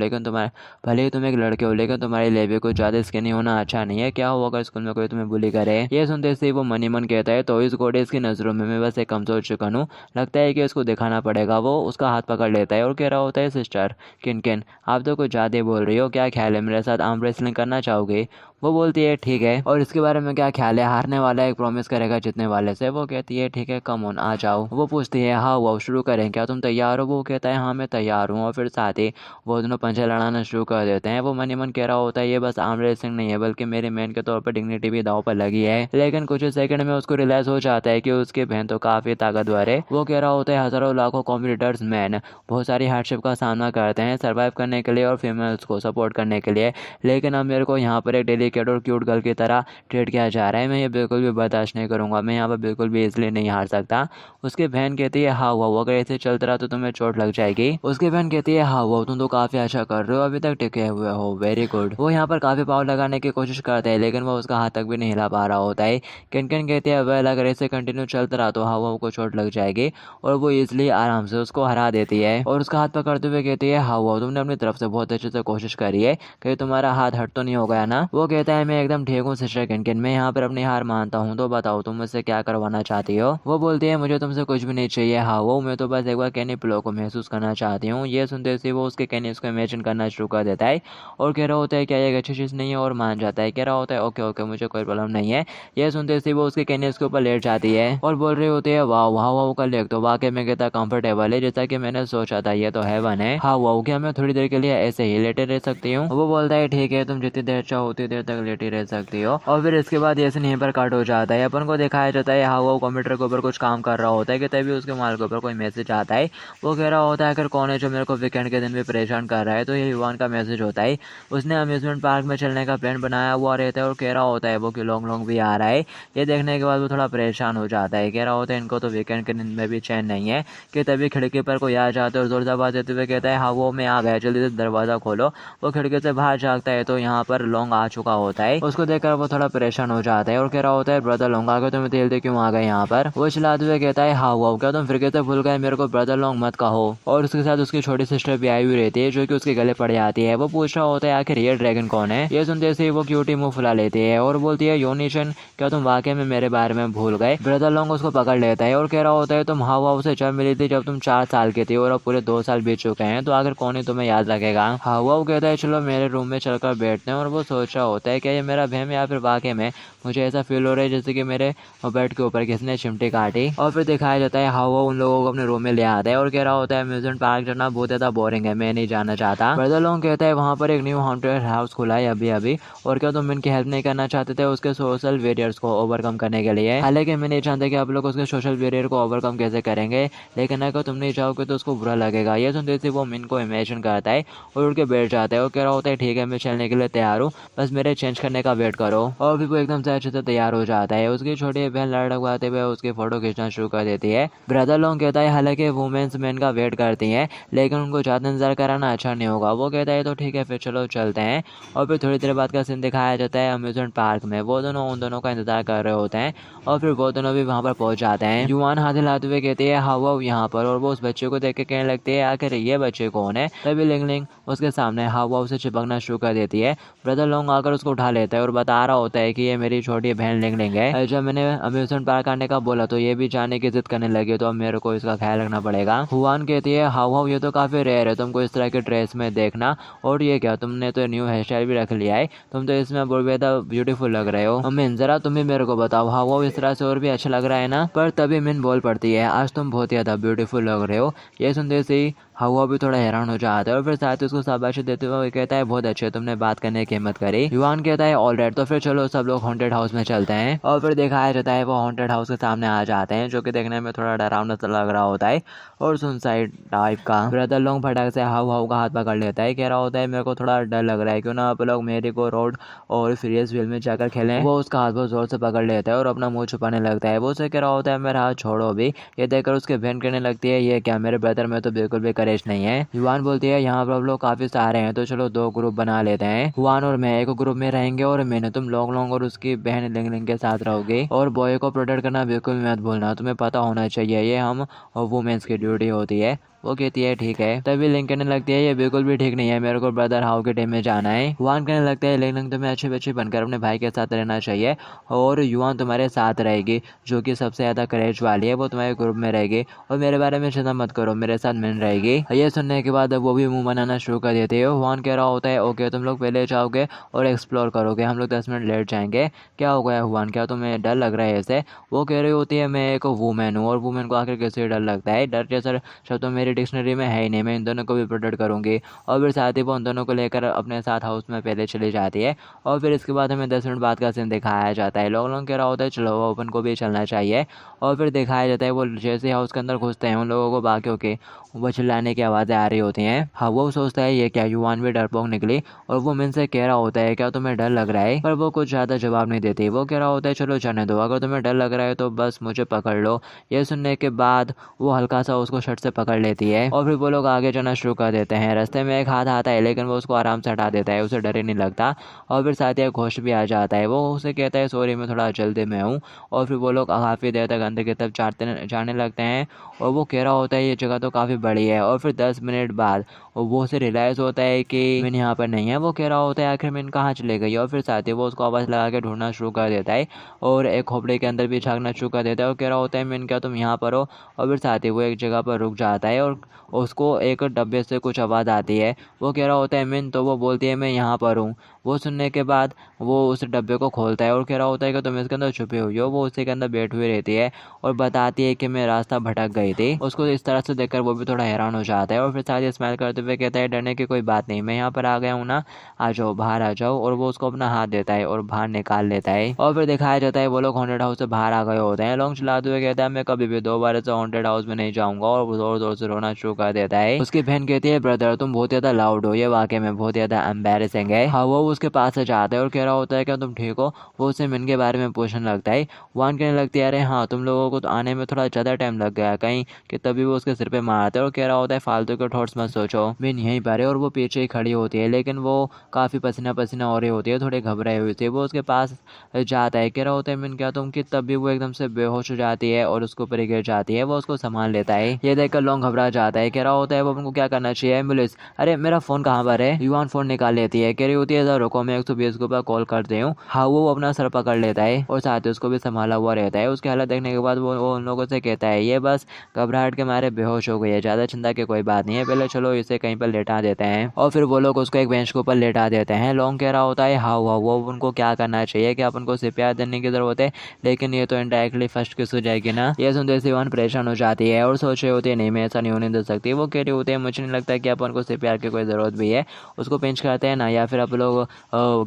[SPEAKER 1] लेकिन तुम्हारे लिए भी कुछ ज़्यादा स्किनी होना अच्छा नहीं है, क्या हो अगर स्कूल में कोई तुम्हें बुली करे। ये सुनते से वो मनी मन कहता है तो इस गोडेस की नज़रों में मैं बस एक कमज़ोर चिकन हूँ, लगता है कि उसको दिखाना पड़ेगा। वो उसका हाथ पकड़ लेता है और कह रहा होता है सिस्टर किन आप तो कुछ ज़्यादा बोल रही हो, क्या ख्याल है मेरे साथ आर्म रेसलिंग करना चाहोगे। वो बोलती है ठीक है, और इसके बारे में क्या ख्याल है, हारने वाला एक प्रॉमिस करेगा जीतने वाले से। वो कहती है ठीक है कम ऑन आ जाओ। वो पूछती है हाँ वो शुरू करें क्या, तुम तैयार हो। वो कहता है हाँ मैं तैयार हूँ, और फिर साथ ही वो दोनों पंचे लड़ाना शुरू कर देते हैं। वो मन कह रहा होता है ये बस आर्म रेसलिंग नहीं है बल्कि मेरे मैन के तौर पर डिग्निटी भी दाव पर लगी है, लेकिन कुछ सेकंड में उसको रियलाइज हो जाता है कि उसकी बहन तो काफ़ी ताकतवर है। वो कह रहा होता है हज़ारों लाखों कॉम्पिटिटर्स मैन बहुत सारी हार्डशिप का सामना करते हैं सर्वाइव करने के लिए और फीमेल्स को सपोर्ट करने के लिए, लेकिन अब मेरे को यहाँ पर एक डेलिकेट और क्यूट गर्ल की तरह ट्रीट किया जा रहा है, मैं ये बिल्कुल भी बर्दाश्त नहीं करूँगा, मैं यहाँ पर बिल्कुल भी इसलिए नहीं हार सकता। उसकी बहन कहती है हाँ हुआ अगर ऐसे चलता रहा तो तुम्हें चोट लग जाएगी। उसकी बहन कहती है हाँ हुआ तुम तो काफ़ी अच्छा कर रहे हो, अभी तक टिके हुए हो, वेरी गुड। वो यहाँ पर काफ़ी पावर लगाने की कोशिश करता है लेकिन वो उसका हाथ तक भी नहीं हिला पा रहा होता है। किन कहती है वेल अगर ऐसे कंटिन्यू चलता रहा तो हवा को चोट लग जाएगी, और वो इसलिए आराम से उसको हरा देती है और उसका हाथ पकड़ते हुए कहती है हवा तुमने अपनी तरफ से बहुत अच्छे से कोशिश करी है, कहीं तुम्हारा हाथ हट तो नहीं हो गया ना। वो कहता है मैं एकदम ठीक हूँ सिस्टर किन मैं यहाँ पर अपनी हार मानता हूँ, तो बताओ तुम मुझसे क्या करवाना चाहती हो। वो बोलती है मुझे तुमसे कुछ भी नहीं चाहिए हाँ मैं तो बस एक बार कैनी प्लो को महसूस करना चाहती हूँ। ये सुनते से वो उसके कैनी को इमेजिन करना शुरू कर देता है और कह रहा होता है क्या ये अच्छी चीज़ नहीं है, और मान जाता है, कह रहा होता है ओके ओके मुझे कोई प्रॉब्लम नहीं है। ये सुनते से वो उसके कैनी के ऊपर लेट जाती है और बोल रही होती है वाह वाह वाह का लेग तो वाकई में कितना कंफर्टेबल है जैसा कि मैंने सोचा था, ये तो हेवन है। हाँ वाह क्या मैं थोड़ी देर के लिए ऐसे ही लेटे रह सकती हूँ। वो बोलता है ठीक है तुम जितनी देर चाहो उतनी देर तक लेटी रह सकती हो, और फिर इसके बाद ये यहीं पर कट हो जाता है। अपन को दिखाया जाता है हाँ वो कंप्यूटर के ऊपर कुछ काम कर रहा होता है कि तभी उसके मोबाइल के ऊपर कोई मैसेज आता है। वो कह रहा होता है आखिर कौन है जो मेरे को वीकेंड के दिन भी परेशान कर रहा है, तो ये युवान का मैसेज होता है। उसने अम्यूजमेंट पार्क में चलने का प्लान बनाया हुआ रहता है और कह रहा होता है वो कि लॉन्ग भी आ रहा है। ये देखने के बाद वो थोड़ा परेशान हो जाता है, कह रहा होता है इनको तो वीकेंड के दिन में भी चैन नहीं है। कि तभी खिड़की पर कोई आ जाता है और जोर दबा देते हुए कहता है हाँ वो मैं आ गया जल्दी से दरवाज़ा खोलो। वो खिड़की से बाहर झाँकता है तो यहाँ पर लॉन्ग आ चुका होता है। उसको देखकर वो थोड़ा परेशान हो जाता है और कह रहा होता है ब्रदर लॉन्ग आ गए, तुम्हें तेल दे क्यों आ गए यहाँ पर। वो चिल्लाते हुए कहता है हाँ वाओ क्या तुम फिर से भूल गए, मेरे को ब्रदर लॉन्ग मत कहो। और उसके साथ उसकी छोटी सिस्टर भी आई हुई रहती है जो कि उसके गले पड़ जाती है। वो पूछ रहा होता है आखिर ये ड्रैगन कौन है। ये सुनते से वो क्यूटी मुंह फुला लेती है और बोलती है योनिशन क्या तुम वाकई में मेरे बारे में भूल गए। ब्रदर लॉन्ग उसको पकड़ लेता है और कह रहा होता है तुम हावा से जब मिली थी जब तुम 4 साल की थी और अब पूरे 2 साल बीत चुके हैं, तो आखिर कौन ही तुम्हें याद रखेगा। हावा कहता है चलो मेरे रूम में चलकर बैठते हैं, और वो सोच रहा होता होता है क्या ये मेरा वहम या फिर वाकई में मुझे ऐसा फील हो रहा है जैसे कि मेरे बेड के ऊपर किसने चिमटी काटी। और फिर दिखाया जाता है हावा उन लोगों को अपने रूम में ले आता है और कह रहा होता है अम्यूजमेंट पार्क जाना बहुत ज़्यादा बोरिंग है, मैं नहीं जाना चाहता। ब्रदर लोग कहता है वहाँ पर एक न्यू हॉन्टेड हाउस खुला है अभी अभी, और क्या तुम इनकी हेल्प नहीं करना चाहते थे उसके सोशल बैरियर्स को ओवरकम करने के लिए। हालांकि मैं नहीं जानता कि आप लोग उसके सोशल बैरियर को ओवरकम कैसे करेंगे, लेकिन अगर तुम नहीं चाहोगे तो उसको बुरा लगेगा। ये सुनते ही वो मिन को इमेजिन करता है और उड़ के बैठ जाता है और कह रहा होता है ठीक है मैं चलने के लिए तैयार हूँ, बस मेरे चेंज करने का वेट करो। और फिर वो एकदम से अच्छे से तैयार हो जाता है। उसकी छोटी बहन लड़कवाते हुए उसकी फोटो खींचना शुरू कर देती है। ब्रदर लोग कहता है हालांकि वुमेन्स मैन का वेट करती हैं लेकिन उनको ज़्यादा इंतजार कराना अच्छा नहीं होगा। वो कहता है तो ठीक है फिर चलो चलते हैं। और फिर थोड़ी देर बाद का सीन दिखाया जाता है अम्यूजमेंट पार्क में। वो दोनों उन दोनों का इंतजार कर रहे होते हैं और फिर वो दोनों भी वहाँ पर पहुँच जाते हैं। युवान हाथ हिलाते हुए कहती है हावा यहाँ पर, और वो उस बच्चे को देख के कहने लगती है आखिर ये बच्चे कौन है। तभी लिंग लिंग उसके सामने हावा उसे चिपकना शुरू कर देती है। ब्रदर लोग आकर उसको उठा लेता है और बता रहा होता है कि ये मेरी छोटी बहन लिंग लिंग है। जब मैंने अम्यूजमेंट पार्क आने का बोला तो ये भी जाने की जिद करने लगी, तो अब मेरे को इसका ख्याल रखना पड़ेगा। हुआन कहती है हावा ये तो काफ़ी रेयर है तुमको इस तरह के ड्रेस में देखना, और ये क्या तुमने तो न्यू हेयर स्टाइल भी रख लिया है, तुम तो इसमें बहुत ज़्यादा ब्यूटीफुल लग रहे हो। मिन जरा तुम भी मेरे को बताओ हावा इस तरह से और भी अच्छा लग रहा है ना। पर तभी मिन बोल पड़ती है आज तुम बहुत ज़्यादा ब्यूटीफुल लग रहे हो। ये सुनते से हावा भी थोड़ा हैरान हो जाता है और फिर साथ ही उसको शाबाशी देते हुए कहता है बहुत अच्छे तुमने बात करने की हिम्मत करी। युवान कहता है ऑल राइट तो फिर चलो सब लोग हॉन्टेड हाउस में चलते हैं। और फिर दिखाया जाता है वो हॉन्टेड हाउस के सामने आ जाते हैं जो कि देखने में थोड़ा डरावना सा लग रहा होता है और सुनसाइड टाइप का। ब्रदर लोग फटाक से हाव का हाथ पकड़ लेता है, कह रहा होता है मेरे को थोड़ा डर लग रहा है, क्यों ना आप लोग मेरी को रोड और फ्रीज व्हील में जाकर खेलें। वो उसका हाथ बहुत जोर से पकड़ लेता है और अपना मुंह छुपाने लगता है। वो उसे कह रहा होता है मेरा हाथ छोड़ो भी। ये देखकर उसके बहन कहने लगती है ये क्या मेरे ब्रदर में तो बिल्कुल भी करेज नहीं है। युवान बोलती है यहाँ पर लोग काफी सारे हैं तो चलो दो ग्रुप बना लेते हैं। हुआन और मैं एक ग्रुप में रहेंगे और मैंने तुम लोग और उसकी बहन लिंग लिंग के साथ रहोगे, और बॉय को प्रोटेक्ट करना बिल्कुल मत भूलना, तुम्हें पता होना चाहिए ये हम वुमेन्स की ड्यूटी होती है। वो कहती है ठीक है। तभी लिंक कहने लगती है ये बिल्कुल भी ठीक नहीं है, मेरे को ब्रदर हाउ के टीम में जाना है। हुआन कहने लगता है लिंक तुम्हें अच्छी बच्ची बनकर अपने भाई के साथ रहना चाहिए और युवान तुम्हारे साथ रहेगी जो कि सबसे ज़्यादा करेज वाली है, वो तुम्हारे ग्रुप में रहेगी और मेरे बारे में चिंता मत करो, मेरे साथ मिल रहेगी। ये सुनने के बाद वो भी मुंह बनाना शुरू कर देती है। हुआन कह रहा होता है ओके तुम लोग पहले जाओगे और एक्सप्लोर करोगे, हम लोग 10 मिनट लेट जाएंगे। क्या हो गया हुआन, क्या तुम्हें डर लग रहा है ऐसे। वो कह रही होती है मैं एक वूमेन हूँ और वूमेन को आखिर कैसे डर लगता है, डर जैसा शब्द तो मेरी डिक्शनरी में है ही नहीं, मैं इन दोनों को भी प्रोटेक्ट करूँगी। और फिर साथ ही वो उन दोनों को लेकर अपने साथ हाउस में पहले चली जाती है। और फिर इसके बाद हमें 10 मिनट बाद का सीन दिखाया जाता है। लोग कह रहा होता है चलो वो ओपन को भी चलना चाहिए। और फिर दिखाया जाता है वो जैसे हाउस के अंदर घुसते हैं उन लोगों को बाकियों के वो चिल्लाने की आवाज़ें आ रही होती हैं। हाँ वो सोचता है ये क्या, युवान भी डरपोक निकली और वो मिन से कह रहा होता है क्या तुम्हें डर लग रहा है, पर वो कुछ ज़्यादा जवाब नहीं देती। वो कह रहा होता है चलो जाने दो, अगर तुम्हें डर लग रहा है तो बस मुझे पकड़ लो। ये सुनने के बाद वो हल्का सा उसको शर्ट से पकड़ लेती है और फिर वो लोग आगे जाना शुरू कर देते हैं। रास्ते में एक हाथ आता है लेकिन वो उसको आराम से हटा देता है, उसे डर ही नहीं लगता। और फिर साथ ही एक घोष भी आ जाता है, वो उसे कहता है सॉरी मैं थोड़ा जल्दी में हूँ। और फिर वो लोग काफ़ी देर तक अंदर की तरफ जाने लगते हैं और वो कह रहा होता है ये जगह तो काफ़ी बड़ी है। और फिर 10 मिनट बाद वो उसे रियलाइज़ होता है कि मिन यहाँ पर नहीं है। वो कह रहा होता है आखिर मिन कहाँ चले गई, और फिर साथ ही वो उसको आवाज़ लगा के ढूंढना शुरू कर देता है और एक खोपड़े के अंदर भी झाँकना शुरू कर देता है और कह रहा होता है मिन क्या तुम यहाँ पर हो। और फिर साथ ही वो एक जगह पर रुक जाता है और उसको एक डब्बे से कुछ आवाज़ आती है। वो कह रहा होता है मिन, तो वो बोलती है मैं यहाँ पर हूँ। वो सुनने के बाद वो उस डब्बे को खोलता है और कह रहा होता है कि तुम इसके अंदर छुपी हुई हो। वो उसी के अंदर बैठी हुई रहती है और बताती है कि मैं रास्ता भटक गई थी। उसको इस तरह से देखकर वो भी थोड़ा हैरान हो जाता है और फिर साथ ही स्माइल करते हुए कहता है डरने की कोई बात नहीं, मैं यहाँ पर आ गया हूँ ना, आ जाओ बाहर आ जाओ। और वो उसको अपना हाथ देता है और बाहर निकाल लेता है। और फिर दिखाया जाता है वो लोग हॉन्टेड हाउस से बाहर आ गए होते हैं। लॉन्ग चलाते हुए कहता है मैं कभी भी दोबारा से हॉन्टेड हाउस में नहीं जाऊँगा और वो जोर जोर से रोना शुरू कर देता है। उसकी बहन कहती है ब्रदर तुम बहुत ज़्यादा लाउड हो, ये वाकई में बहुत ज़्यादा एम्बैरेसिंग है। हाँ वो उसके पास से जाता है और कह रहा होता है क्या तुम ठीक हो। वो उससे मिन के बारे में पूछने लगता है। वान कहने लगती है अरे हाँ तुम लोगों को तो आने में थोड़ा ज़्यादा टाइम लग गया कहीं, कि तभी वो उसके सिर पे मारता है और कह रहा होता है फालतू के थॉट्स मत सोचो, मिन यहीं पर है। और वो पीछे ही खड़ी होती है लेकिन वो काफ़ी पसीना पसीना हो रही होती है, थोड़ी घबराई हुई थी। वो उसके पास जाता है, कह रहा होता है मिन क्या तुम, कि तभी वो एकदम से बेहोश हो जाती है और उसके ऊपर ही गिर जाती है। वो उसको संभाल लेता है। ये देखकर लोग घबरा घबरा जाता है। कह रहा होता है वो अपन को क्या करना चाहिए, एम्बुलेंस, अरे मेरा फ़ोन कहाँ पर है। युवान फ़ोन निकाल लेती है, कह रही होती है रुको मैं 120 के ऊपर कॉल करती हूँ। हाँ वो अपना सर पकड़ लेता है और साथ ही उसको भी संभाला हुआ रहता है। उसकी हालत देखने के बाद वो उन लोगों से कहता है ये बस घबराहट के मारे बेहोश हो गई है, ज़्यादा चिंता की कोई बात नहीं है, पहले चलो इसे कहीं पर लेटा देते हैं। और फिर वो लोग उसको एक बेंच के ऊपर लेटा देते हैं। लॉन्ग कह रहा होता है हाँ हुआ वो उनको क्या करना चाहिए, कि अपन को CPR देने की ज़रूरत है, लेकिन ये तो इनडायरेक्टली फर्स्ट किस हो जाएगी ना। ये सुनते सिवान परेशान हो जाती है और सोच रही होती है नहीं मैं ऐसा नहीं होने दे सकती। वो कह रही होती है मुझे नहीं लगता कि अपन को CPR की कोई ज़रूरत भी है, उसको पिंच करते हैं ना, या फिर आप लोग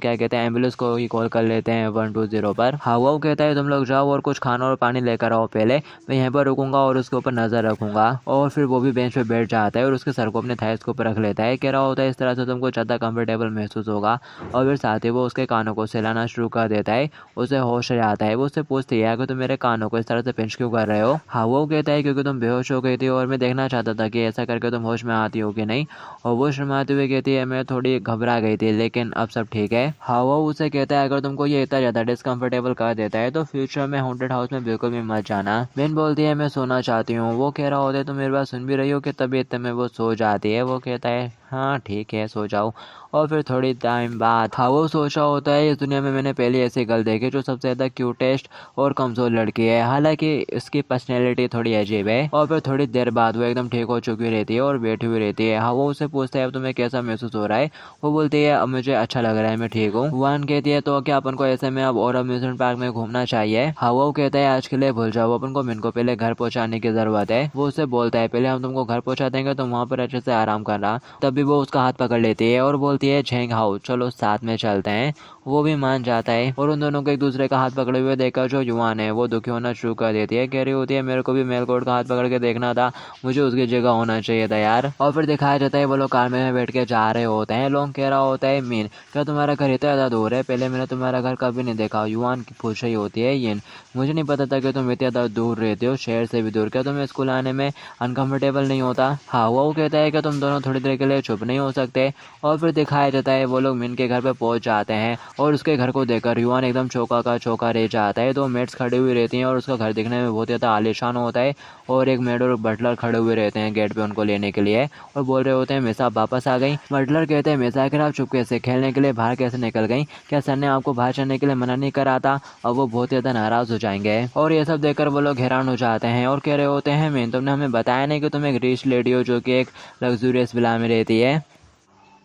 [SPEAKER 1] क्या कहते हैं एम्बुलेंस को ही कॉल कर लेते हैं 120 पर। हाँ वो कहता है तुम लोग जाओ और कुछ खाना और पानी लेकर आओ, पहले मैं यहाँ पर रुकूंगा और उसके ऊपर नज़र रखूंगा। और फिर वो भी बेंच पे बैठ जाता है और उसके सर को अपने थाइस के ऊपर रख लेता है। कह रहा होता है इस तरह से तुमको ज़्यादा कंफर्टेबल महसूस होगा। और फिर साथ ही वो उसके कानों को सहलाना शुरू कर देता है। उसे होश आ जाता है। वो उससे पूछती है कि तुम मेरे कानों को इस तरह से पिंच क्यों कर रहे हो। हाँ वो कहता है क्योंकि तुम बेहोश हो गई थी और मैं देखना चाहता था कि ऐसा करके तुम होश में आती हो कि नहीं। और वो शर्माते हुए कहती है मैं थोड़ी घबरा गई थी लेकिन अब सब ठीक है। हाँ वो उसे कहता है अगर तुमको ये इतना ज़्यादा डिस्कम्फर्टेबल कर देता है तो फ्यूचर में हॉन्टेड हाउस में बिल्कुल भी मत जाना। मैन बोलती है मैं सोना चाहती हूँ। वो कह रहा होता है तुम मेरी बात सुन भी रही हो कि तबीयत में वो सो जाती है। वो कहता है हाँ ठीक है सो जाओ। और फिर थोड़ी टाइम बाद हाँ वो सोचा होता है इस दुनिया में मैंने पहले ऐसी गर्ल देखी जो सबसे ज़्यादा क्यूटेस्ट और कमज़ोर लड़की है, हालांकि इसकी पर्सनैलिटी थोड़ी अजीब है। और फिर थोड़ी देर बाद वो एकदम ठीक हो चुकी रहती है और बैठी हुई रहती है। हाँ वो उससे पूछता है अब तुम्हें कैसा महसूस हो रहा है। वो बोलती है अब मुझे अच्छा लग रहा है, मैं ठीक हूँ। वन कहती है तो क्या अपन को ऐसे में अब और अम्यूजमेंट पार्क में घूमना चाहिए। हाँ वो कहता है आज के लिए भूल जाओ, अपन को मिन को पहले घर पहुँचाने की ज़रूरत है। वो उससे बोलता है पहले हम तुमको घर पहुँचा देंगे, तुम वहाँ पर अच्छे से आराम करना। तभी वो उसका हाथ पकड़ लेती है और बोलती है झेंग हाउ चलो साथ में चलते हैं। वो भी मान जाता है और उन दोनों को एक दूसरे का हाथ पकड़े हुए देखकर जो युवान है वो दुखी होना शुरू कर देती है। कह रही होती है मेरे को भी मेलकोट का हाथ पकड़ के देखना था, मुझे उसकी जगह होना चाहिए था यार। और फिर दिखाया जाता है वो लोग कार में बैठ के जा रहे होते हैं। लोग कह रहा होता है मीन क्या तुम्हारा घर इतना ज़्यादा दूर है, पहले मैंने तुम्हारा घर कभी नहीं देखा। युवान की पूछ रही होती है ये मुझे नहीं पता था कि तुम इतना ज़्यादा दूर रहते हो, शहर से भी दूर, क्या तुम्हें स्कूल आने में अनकम्फर्टेबल नहीं होता। हाँ वो कहता है कि तुम दोनों थोड़ी देर के लिए चुप नहीं हो सकते। और फिर दिखाया जाता है वो लोग मिन के घर पे पहुंच जाते हैं और उसके घर को देखकर युवान एकदम चौका का चौका रह जाता है। दो मेड्स खड़ी हुई रहती हैं और उसका घर दिखने में बहुत ज़्यादा आलीशान होता है और एक मेड और बटलर खड़े हुए रहते हैं गेट पे उनको लेने के लिए और बोल रहे होते हैं मिस आप वापस आ गई। बटलर कहते हैं मिस आखिर आप चुपके से खेलने के लिए बाहर कैसे निकल गई, क्या सर ने आपको बाहर चलने के लिए मना नहीं करा था। और वो बहुत ज़्यादा नाराज़ हो जाएंगे और ये सब देखकर वो लोग हैरान हो जाते हैं और कह रहे होते हैं मीन तुमने हमें बताया नहीं कि तुम एक रिच लेडी हो जो कि एक लग्जूरियस विला में रहती है।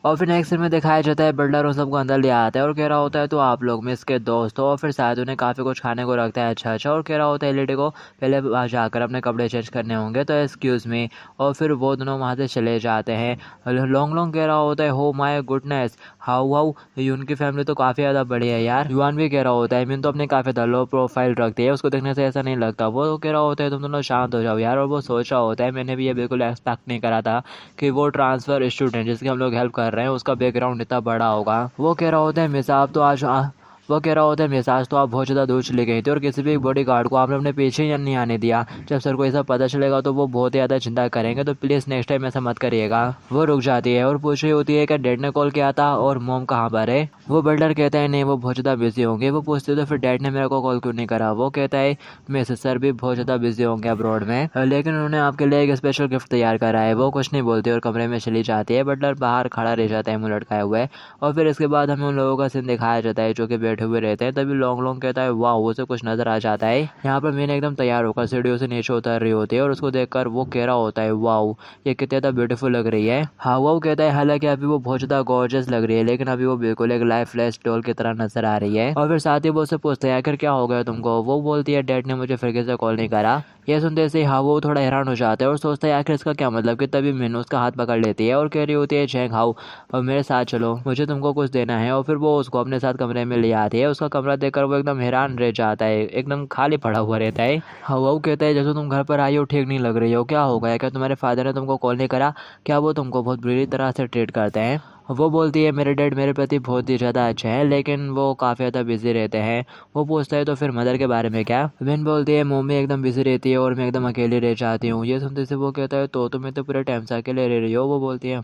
[SPEAKER 1] और फिर नेक्स्ट सीन में दिखाया जाता है बिल्डर उन सबको अंदर ले आता है और कह रहा होता है तो आप लोग में इसके दोस्त हो। और फिर शायद उन्हें काफ़ी कुछ खाने को रखता है अच्छा अच्छा और कह रहा होता है लेडी को पहले वहाँ जाकर अपने कपड़े चेंज करने होंगे तो एक्सक्यूज़ मी। और फिर वो दोनों वहाँ से चले जाते हैं। लॉन्ग लॉन्ग कह रहा होता है हो माय गुडनेस हाउ हाउ उनकी फैमिली तो काफ़ी ज़्यादा बड़ी है यार। युवान भी कह रहा होता है मीन तो अपने काफ़ी ज़्यादा लो प्रोफाइल रखती है, उसको देखने से ऐसा नहीं लगता। वो कह रहा होता है तुम दोनों शांत हो जाओ यार। और वो सोच रहा होता है मैंने भी ये बिल्कुल एक्सपेक्ट नहीं करा था कि वो ट्रांसफ़र स्टूडेंट जिसकी हम लोग हेल्प कर रहे हैं उसका बैकग्राउंड इतना बड़ा होगा। वो कह रहा होता है मिस आप तो आज वो कह रहा होता है मिसाज तो आप बहुत ज़्यादा दूर चले गए थे और किसी भी बॉडी गार्ड को आपने अपने पीछे ही नहीं आने दिया। जब सर को ऐसा पता चलेगा तो वो बहुत ज़्यादा चिंता करेंगे, तो प्लीज़ नेक्स्ट टाइम ऐसा मत करिएगा। वो रुक जाती है और पूछ रही होती है कि डैड ने कॉल किया था और मोम कहाँ पर है। वो बिल्डर कहता है नहीं वो बहुत ज़्यादा बिजी होंगे। वो पूछते तो फिर डैड ने मेरे को कॉल क्यों नहीं करा। वो कहता है मेरे सर भी बहुत ज़्यादा बिजी होंगे अब्रॉड में, लेकिन उन्होंने आपके लिए एक स्पेशल गिफ्ट तैयार करा है। वो कुछ नहीं बोलती और कमरे में चली जाती है। बिल्डर बाहर खड़ा रह जाता है मुँह लटकाए हुए। और फिर इसके बाद हमें उन लोगों का सीन दिखाया जाता है जो कि बैठे हुए रहते हैं। तभी लॉन्ग लॉन्ग कहता है वाह उसे कुछ नजर आ जाता है। यहाँ पर मैंने एकदम तैयार होकर सीढ़ियों से नीचे उतर रही होती है और उसको देखकर वो कह रहा होता है वाह ये कितना ज़्यादा ब्यूटीफुल लग रही है। हाँ वो कहता है हालांकि अभी वो बहुत ज़्यादा गॉर्जियस लग रही है लेकिन अभी वो बिल्कुल एक लाइफलेस डॉल की तरह नजर आ रही है। और फिर साथ ही वो उससे पूछते हैं आखिर क्या हो गया तुमको। वो बोलती है डैड ने मुझे फिर किसी से कॉल नहीं करा। यह सुनते से हाँ वो थोड़ा हैरान हो जाता है और सोचता है आखिर इसका क्या मतलब कि तभी मीनू उसका हाथ पकड़ लेती है और कह रही होती है झेंग हाउ और मेरे साथ चलो मुझे तुमको कुछ देना है। और फिर वो उसको अपने साथ कमरे में ले आती है। उसका कमरा देखकर वो एकदम हैरान रह जाता है, एकदम खाली पड़ा हुआ रहता है। हाँ वो कहता है जैसे तुम घर पर आई हो ठीक नहीं लग रही हो, क्या हो गया, क्या तुम्हारे फादर ने तुमको कॉल नहीं करा, क्या वो तुमको बहुत बुरी तरह से ट्रीट करते हैं। वो बोलती है मेरे डैड मेरे प्रति बहुत ही ज़्यादा अच्छे हैं, लेकिन वो काफ़ी ज़्यादा बिजी रहते हैं। वो पूछता है तो फिर मदर के बारे में क्या? विन बोलती है मम्मी एकदम बिजी रहती है और मैं एकदम अकेली रह जाती हूँ। ये सुनते से वो कहता है तो तुम्हें तो पूरे टाइम से अकेले रह रही हो। वो बोलती है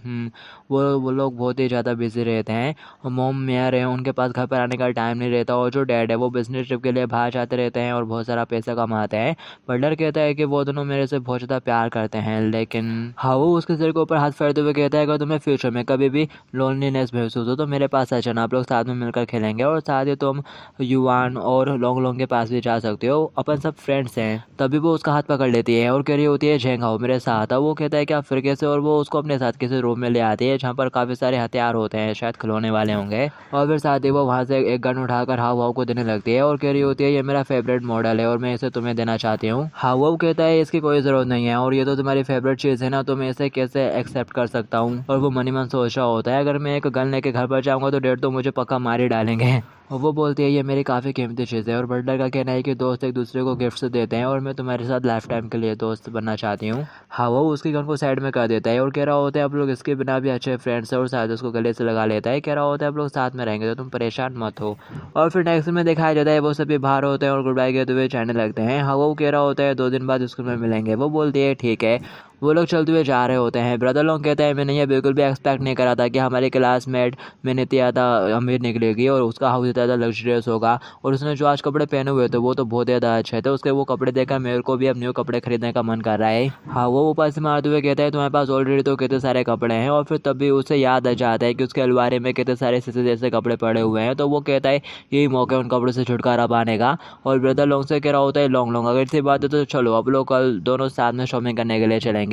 [SPEAKER 1] वो लोग बहुत ही ज़्यादा बिजी रहते हैं। मोम मेयर है, उनके पास घर पर आने का टाइम नहीं रहता, और जो डैड है वो बिजनेस ट्रिप के लिए बाहर जाते रहते हैं और बहुत सारा पैसा कमाते हैं। बटलर कहता है कि वो दोनों मेरे से बहुत ज़्यादा प्यार करते हैं, लेकिन हाँ वो उसके सिर के ऊपर हाथ फेरते हुए कहता है अगर तुम्हें फ्यूचर में कभी भी लोनलीनेस महसूस हो तो मेरे पास आ जाना, आप लोग साथ में मिलकर खेलेंगे और साथ ही तुम युवान और लोंग लोंग के पास भी जा सकते हो, अपन सब फ्रेंड्स हैं। तभी वो उसका हाथ पकड़ लेती है और कह रही होती है झेंग आओ मेरे साथ। अब वो कहता है कि आप फिर कैसे, और वो उसको अपने साथ किसी रूम में ले आती है जहाँ पर काफ़ी सारे हथियार होते हैं, शायद खिलौने वाले होंगे। और फिर साथ ही वो वहाँ से एक गन उठाकर हाव हाव को देने लगती है और कह रही होती है ये मेरा फेवरेट मॉडल है और मैं इसे तुम्हें देना चाहती हूँ। हाव हाव कहता है इसकी कोई ज़रूरत नहीं है और ये तो तुम्हारी फेवरेट चीज़ है ना, तो मैं इसे कैसे एक्सेप्ट कर सकता हूँ। और वो मनी मन सोच रहा होता है अगर मैं एक गन लेके घर पर जाऊँगा तो डैड तो मुझे पक्का मार ही डालेंगे। और वो बोलती है ये मेरी काफ़ी कीमती चीज़ है। और बटलर का कहना है कि दोस्त एक दूसरे को गिफ्ट्स देते हैं और मैं तुम्हारे साथ लाइफ टाइम के लिए दोस्त बनना चाहती हूँ। हाँ वो उसकी गन को साइड में कर देता है और कह रहा होता है आप लोग इसके बिना भी अच्छे फ्रेंड्स हैं, और शायद उसको गले से लगा लेता है। कह रहा होता है आप लोग साथ में रहेंगे तो तुम परेशान मत हो। और फिर नेक्स्ट में दिखाया जाता है वो सभी बाहर होते हैं और गुड बाय कहते हुए जाने लगते हैं। हाँ वो कह रहा होता है 2 दिन बाद स्कूल में मिलेंगे। वो बोलती है ठीक है। वो लोग चलते हुए जा रहे होते हैं। ब्रदर लोग कहते हैं मैंने ये बिल्कुल भी एक्सपेक्ट नहीं करा था कि हमारे क्लासमेट मैंने इतनी ज़्यादा अमीर निकलेगी और उसका हाउस इतना ज़्यादा लग्जरियस होगा, और उसने जो आज कपड़े पहने हुए थे वो तो बहुत ज़्यादा अच्छे थे। उसके वो कपड़े देखकर मेरे को भी अब न्यू कपड़े खरीदने का मन कर रहा है। हाँ वो ऊपर से मारते हुए कहता है तुम्हारे पास ऑलरेडी तो कितने सारे कपड़े हैं। और फिर तभी उसे याद आ जाता है कि उसके अलमारी में कितने सारे शीशे जैसे कपड़े पड़े हुए हैं। तो वो कहता है यही मौका है उन कपड़ों से छुटकारा पाने का। और ब्रदर लोग से कह रहा होता है लॉन्ग लॉन्ग अगर इसी बात है तो चलो अब लोग कल दोनों साथ में शॉपिंग करने के लिए चलेंगे।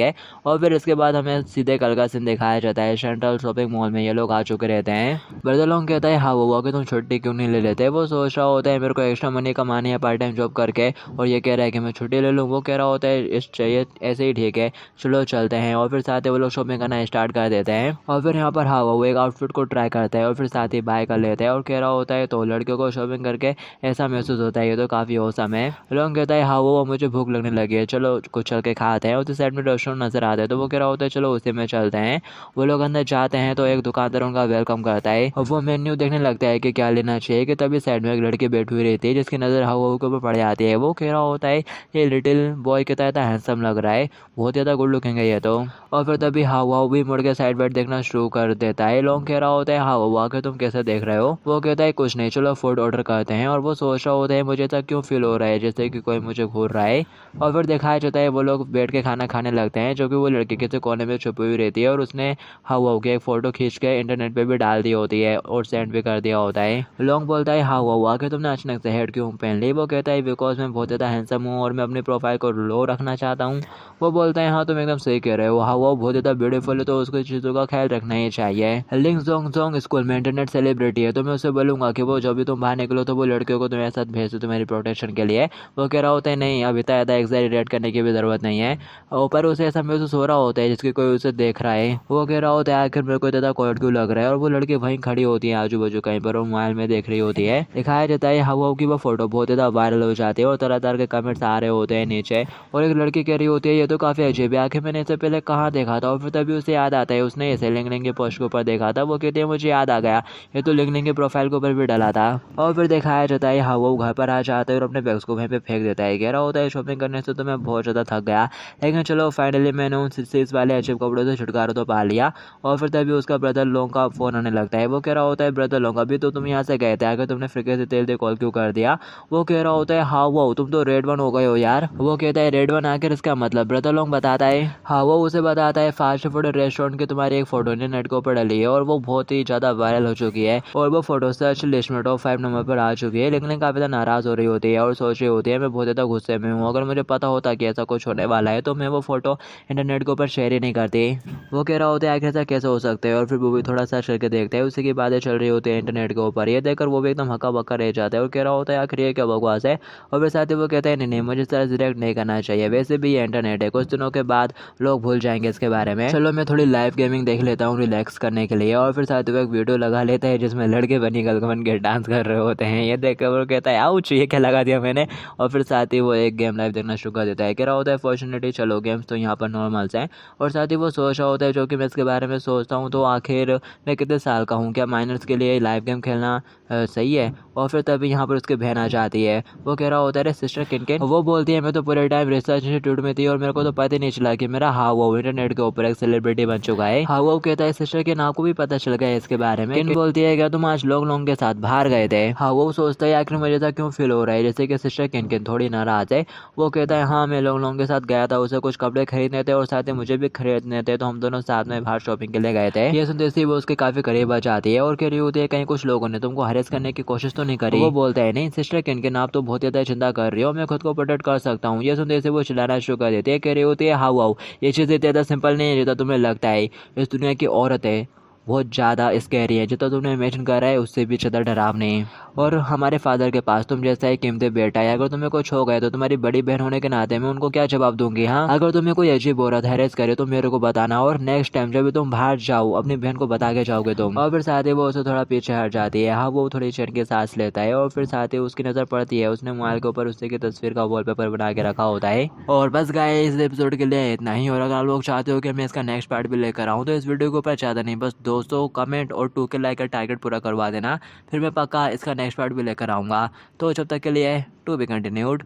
[SPEAKER 1] और फिर इसके बाद हमें सीधे कल का सीन दिखाया जाता है। सेंट्रल शॉपिंग मॉल में ये लोग आ चुके रहते हैं। ब्रदर लोग कहता है हाँ वो हुआ कि तुम छुट्टी क्यों नहीं ले लेते। वो सोच रहा होता है मेरे को एक्स्ट्रा मनी कमानी है पार्ट टाइम जॉब करके, और ये कह रहा है कि मैं छुट्टी ले लूँ। वो कह रहा होता है इस चाहिए ऐसे ही ठीक है चलो चलते हैं। और फिर साथ ही वो लोग शॉपिंग करना स्टार्ट कर देते हैं। और फिर यहाँ पर हाँ वो एक आउटफिट को ट्राई करता है और फिर साथ ही बाय कर लेते हैं। और कह रहा होता है तो लड़कियों को शॉपिंग करके ऐसा महसूस होता है ये तो काफ़ी औसम है। लोग कहता है हाँ वो मुझे भूख लगने लगी है चलो कुछ चल के खाते हैं। उस साइड में रेस्टोरेंट नजर आता है तो वो कह रहा होता है चलो उसी में चलते हैं। वो लोग अंदर जाते हैं तो एक दुकानदार उनका वेलकम करता है और वो मेन्यू देखने लगता है कि क्या लेना चाहिए। कि तभी साइड में एक लड़की बैठी हुई रहती है जिसकी नज़र हवा के ऊपर पड़ जाती है। वो कह रहा होता है ये लिटिल बॉय कितना ज़्यादा हैंडसम लग रहा है, बहुत ज़्यादा गुड लुकिंग है ये तो। और फिर तभी हाव भी मुड़ के साइड बैठ देखना शुरू कर देता है। लोग कह रहा होता है हाव आके तुम कैसे देख रहे हो। वो कहता है कुछ नहीं चलो फूड ऑर्डर करते हैं। और वो सोच रहा होता है मुझे ऐसा क्यों फील हो रहा है जैसे कि कोई मुझे घूर रहा है। और फिर दिखाया जाता है वो लोग बैठ के खाना खाने लगते हैं, जो कि वो लड़की किसी कोने में छुपी हुई रहती है और उसने हाव की एक फ़ोटो खींच के इंटरनेट पे भी डाल दी होती है और सेंड भी कर दिया होता है। लोग बोलता है हाव आके तुमने अचानक से हेड क्यों पहन ली। वो कहता है बिकॉज मैं बहुत ज़्यादा हैंडसम हूँ और मैं अपनी प्रोफाइल को लो रखना चाहता हूँ। वो बोलता है हाँ तुम एकदम सही कह रहे हो, हाव बहुत ज़्यादा ब्यूटीफुल है तो उसको चीज़ों का ख्याल रखना ही चाहिए। लिंग जोंग जोंग स्कूल में इंटरनेट सेलिब्रिटी है तो मैं उसे बोलूँगा कि वो जब भी तुम बाहर निकलो तो वो लड़कियों को तुम्हारे साथ भेज दो तुम्हारी प्रोटेक्शन के लिए। वो कह रहा होता है नहीं अब इतना ज़्यादा एक्सैजरेट करने की भी ज़रूरत नहीं है। ऊपर उसे ऐसा महसूस हो रहा होता है जिसके कोई उसे देख रहा है। वो कह रहा होता है आखिर मेरे को ज़्यादा कॉड क्यों लग रहा है। और वो लड़की वहीं खड़ी होती है आजू बाजू कहीं पर और मोबाइल में देख रही होती है। दिखाया जाता है हवा की वो फोटो बहुत ज़्यादा वायरल हो जाती है और तरह तरह के कमेंट्स आ रहे होते हैं नीचे। और एक लड़की कह रही होती है ये तो काफ़ी अजीब है, आखिर मैंने इससे पहले कहाँ देखा था। और फिर तभी उसे याद आता है उसने इसे लिंक्डइन के पोस्ट के ऊपर देखा था। वो कहती है मुझे याद आ गया ये तो लिंक्डइन के प्रोफाइल के ऊपर भी डाला था। और फिर दिखाया जाता है हाँ वो घर पर आ जाता है और अपने बैग्स को वहीं पे फेंक देता है। कह रहा होता है शॉपिंग करने से तो मैं बहुत ज़्यादा थक गया, लेकिन चलो फाइनली मैंने उन सीरीज वाले अजीब कपड़ों से छुटकारा तो पा लिया। और फिर तभी उसका ब्रदर लोग का फ़ोन आने लगता है। वो कह रहा होता है ब्रदर लोग अभी तो तुम यहाँ से गए थे, आगे तुमने फ्रिके से तेल दे कॉल क्यों कर दिया। वो कह रहा होता है हाँ वो तुम तो रेड वन हो गए हो यार। वो कहता है रेड वन आखिर इसका मतलब। ब्रदर लोग बताता है हाँ वो उसे बताता है फास्ट फूड रेस्टोरेंट की तुम्हारी एक फोटो नेट के ऊपर डली है और वो बहुत ही ज़्यादा वायरल हो चुकी है और वो फोटो सर्च लिस्ट में टॉप 5 नंबर पर आ चुकी है। लेकिन काफ़ी ज़्यादा नाराज़ हो रही होती है और सोच रही होती है मैं बहुत ज़्यादा गुस्से में हूँ, अगर मुझे पता होता कि ऐसा कुछ होने वाला है तो मैं वो फोटो इंटरनेट के ऊपर शेयर ही नहीं करती। वो कह रहा होता है आखिर ऐसा कैसे हो सकता है। और फिर वो भी थोड़ा सर्च करके देखता है, उसी की बातें चल रही होती है इंटरनेट के ऊपर। ये देखकर वो भी एकदम हक्का बक्का रह जाता है और कह रहा होता है आखिर ये क्या बकवास है। और फिर साथ ही वो कहता है नहीं मुझे इस तरह डायरेक्ट नहीं करना चाहिए, वैसे भी ये इंटरनेट है कुछ दिनों के बाद लोग भूल जाएंगे इसके बारे में, चलो मैं थोड़ी लाइव गेमिंग देख लेता हूँ रिलैक्स करने के लिए। और फिर साथ ही वो एक वीडियो लगा लेता है जिसमें लड़के बनी गर्ल बन के डांस कर रहे होते हैं। ये देखकर वो कहता है आउच ये क्या लगा दिया मैंने। और फिर साथ ही वो एक गेम लाइव देखना शुरू कर देता है। कह रहा होता है फॉर्चुनेटली चलो गेम्स तो यहाँ यहाँ पर नॉर्मल से। और साथ ही वो सोच रहा होता है जो कि मैं इसके बारे में सोचता हूँ, तो आखिर मैं कितने साल का हूँ, क्या माइनर्स के लिए लाइव गेम खेलना सही है। और फिर तभी यहाँ पर उसकी बहन आ जाती है। वो कह रहा होता है अरे सिस्टर किनकिन, वो बोलती है मैं तो पूरे टाइम रिसर्च इंस्टीट्यूट में थी और मेरे को तो पता ही नहीं चला कि मेरा हाउ इंटरनेट के ऊपर एक सेलिब्रिटी बन चुका है। हाउ कहता है सिस्टर के नाम को भी पता चल गया इसके बारे में। किन बोलती है क्या तुम आज लोग के साथ बाहर गए थे। हाउ सोचता है आखिर मुझे ऐसा क्यों फील हो रहा है जैसे कि सिस्टर किनकिन थोड़ी नाराज है। वो कहता है हाँ मैं लोग के साथ गया था, उसे कुछ कपड़े खरीदने थे और साथ ही मुझे भी खरीदने थे, तो हम दोनों साथ में बाहर शॉपिंग के लिए गए थे। ये सुनते ही वो उसके काफी करीब आ जाती है और कह रही होती है कहीं कुछ लोगों ने तुमको हरेस करने की कोशिश तो नहीं करी। वो बोलता है नहीं सिस्टर किनकिन आप तो बहुत ज्यादा चिंता कर रही हो, मैं खुद को प्रोटेक्ट कर सकता हूँ। ये सुनते वो चिल्लाना शुरू कर देती है, कह रही होती है हाउ हाउ ये चीज़ इतनी ज़्यादा सिंपल नहीं है जितना तुम्हें लगता है। इस दुनिया की औरतें बहुत ज़्यादा स्कैरी है, जितना तुमने इमेजिन करा है उससे भी ज़्यादा डरावनी। और हमारे फादर के पास तुम जैसा ही कीमती बेटा है, अगर तुम्हें कुछ हो गया तो तुम्हारी बड़ी बहन होने के नाते मैं उनको क्या जवाब दूंगी। हाँ अगर तुम्हें कोई अजीब औरत हैरेस करे तो मेरे को बताना, और नेक्स्ट टाइम जब भी तुम बाहर जाओ अपनी बहन को बता के जाओगे तुम। और फिर साथ ही वो उसे थोड़ा पीछे हट जाती है। हाँ वो थोड़ी चैन की सांस लेता है और फिर साथ ही उसकी नज़र पड़ती है, उसने मोबाइल के ऊपर उसी की तस्वीर का वॉलपेपर बना के रखा होता है। और बस गाइस इस एपिसोड के लिए इतना ही। और अगर आप लोग चाहते हो कि मैं इसका नेक्स्ट पार्ट भी लेकर आऊँ तो इस वीडियो के ऊपर ज़्यादा नहीं बस 200 कमेंट और 2 के लाइक का टारगेट पूरा करवा देना, फिर मैं पक्का इसका नेक्स्ट पार्ट भी लेकर आऊँगा। तो जब तक के लिए टू बी कंटिन्यूड।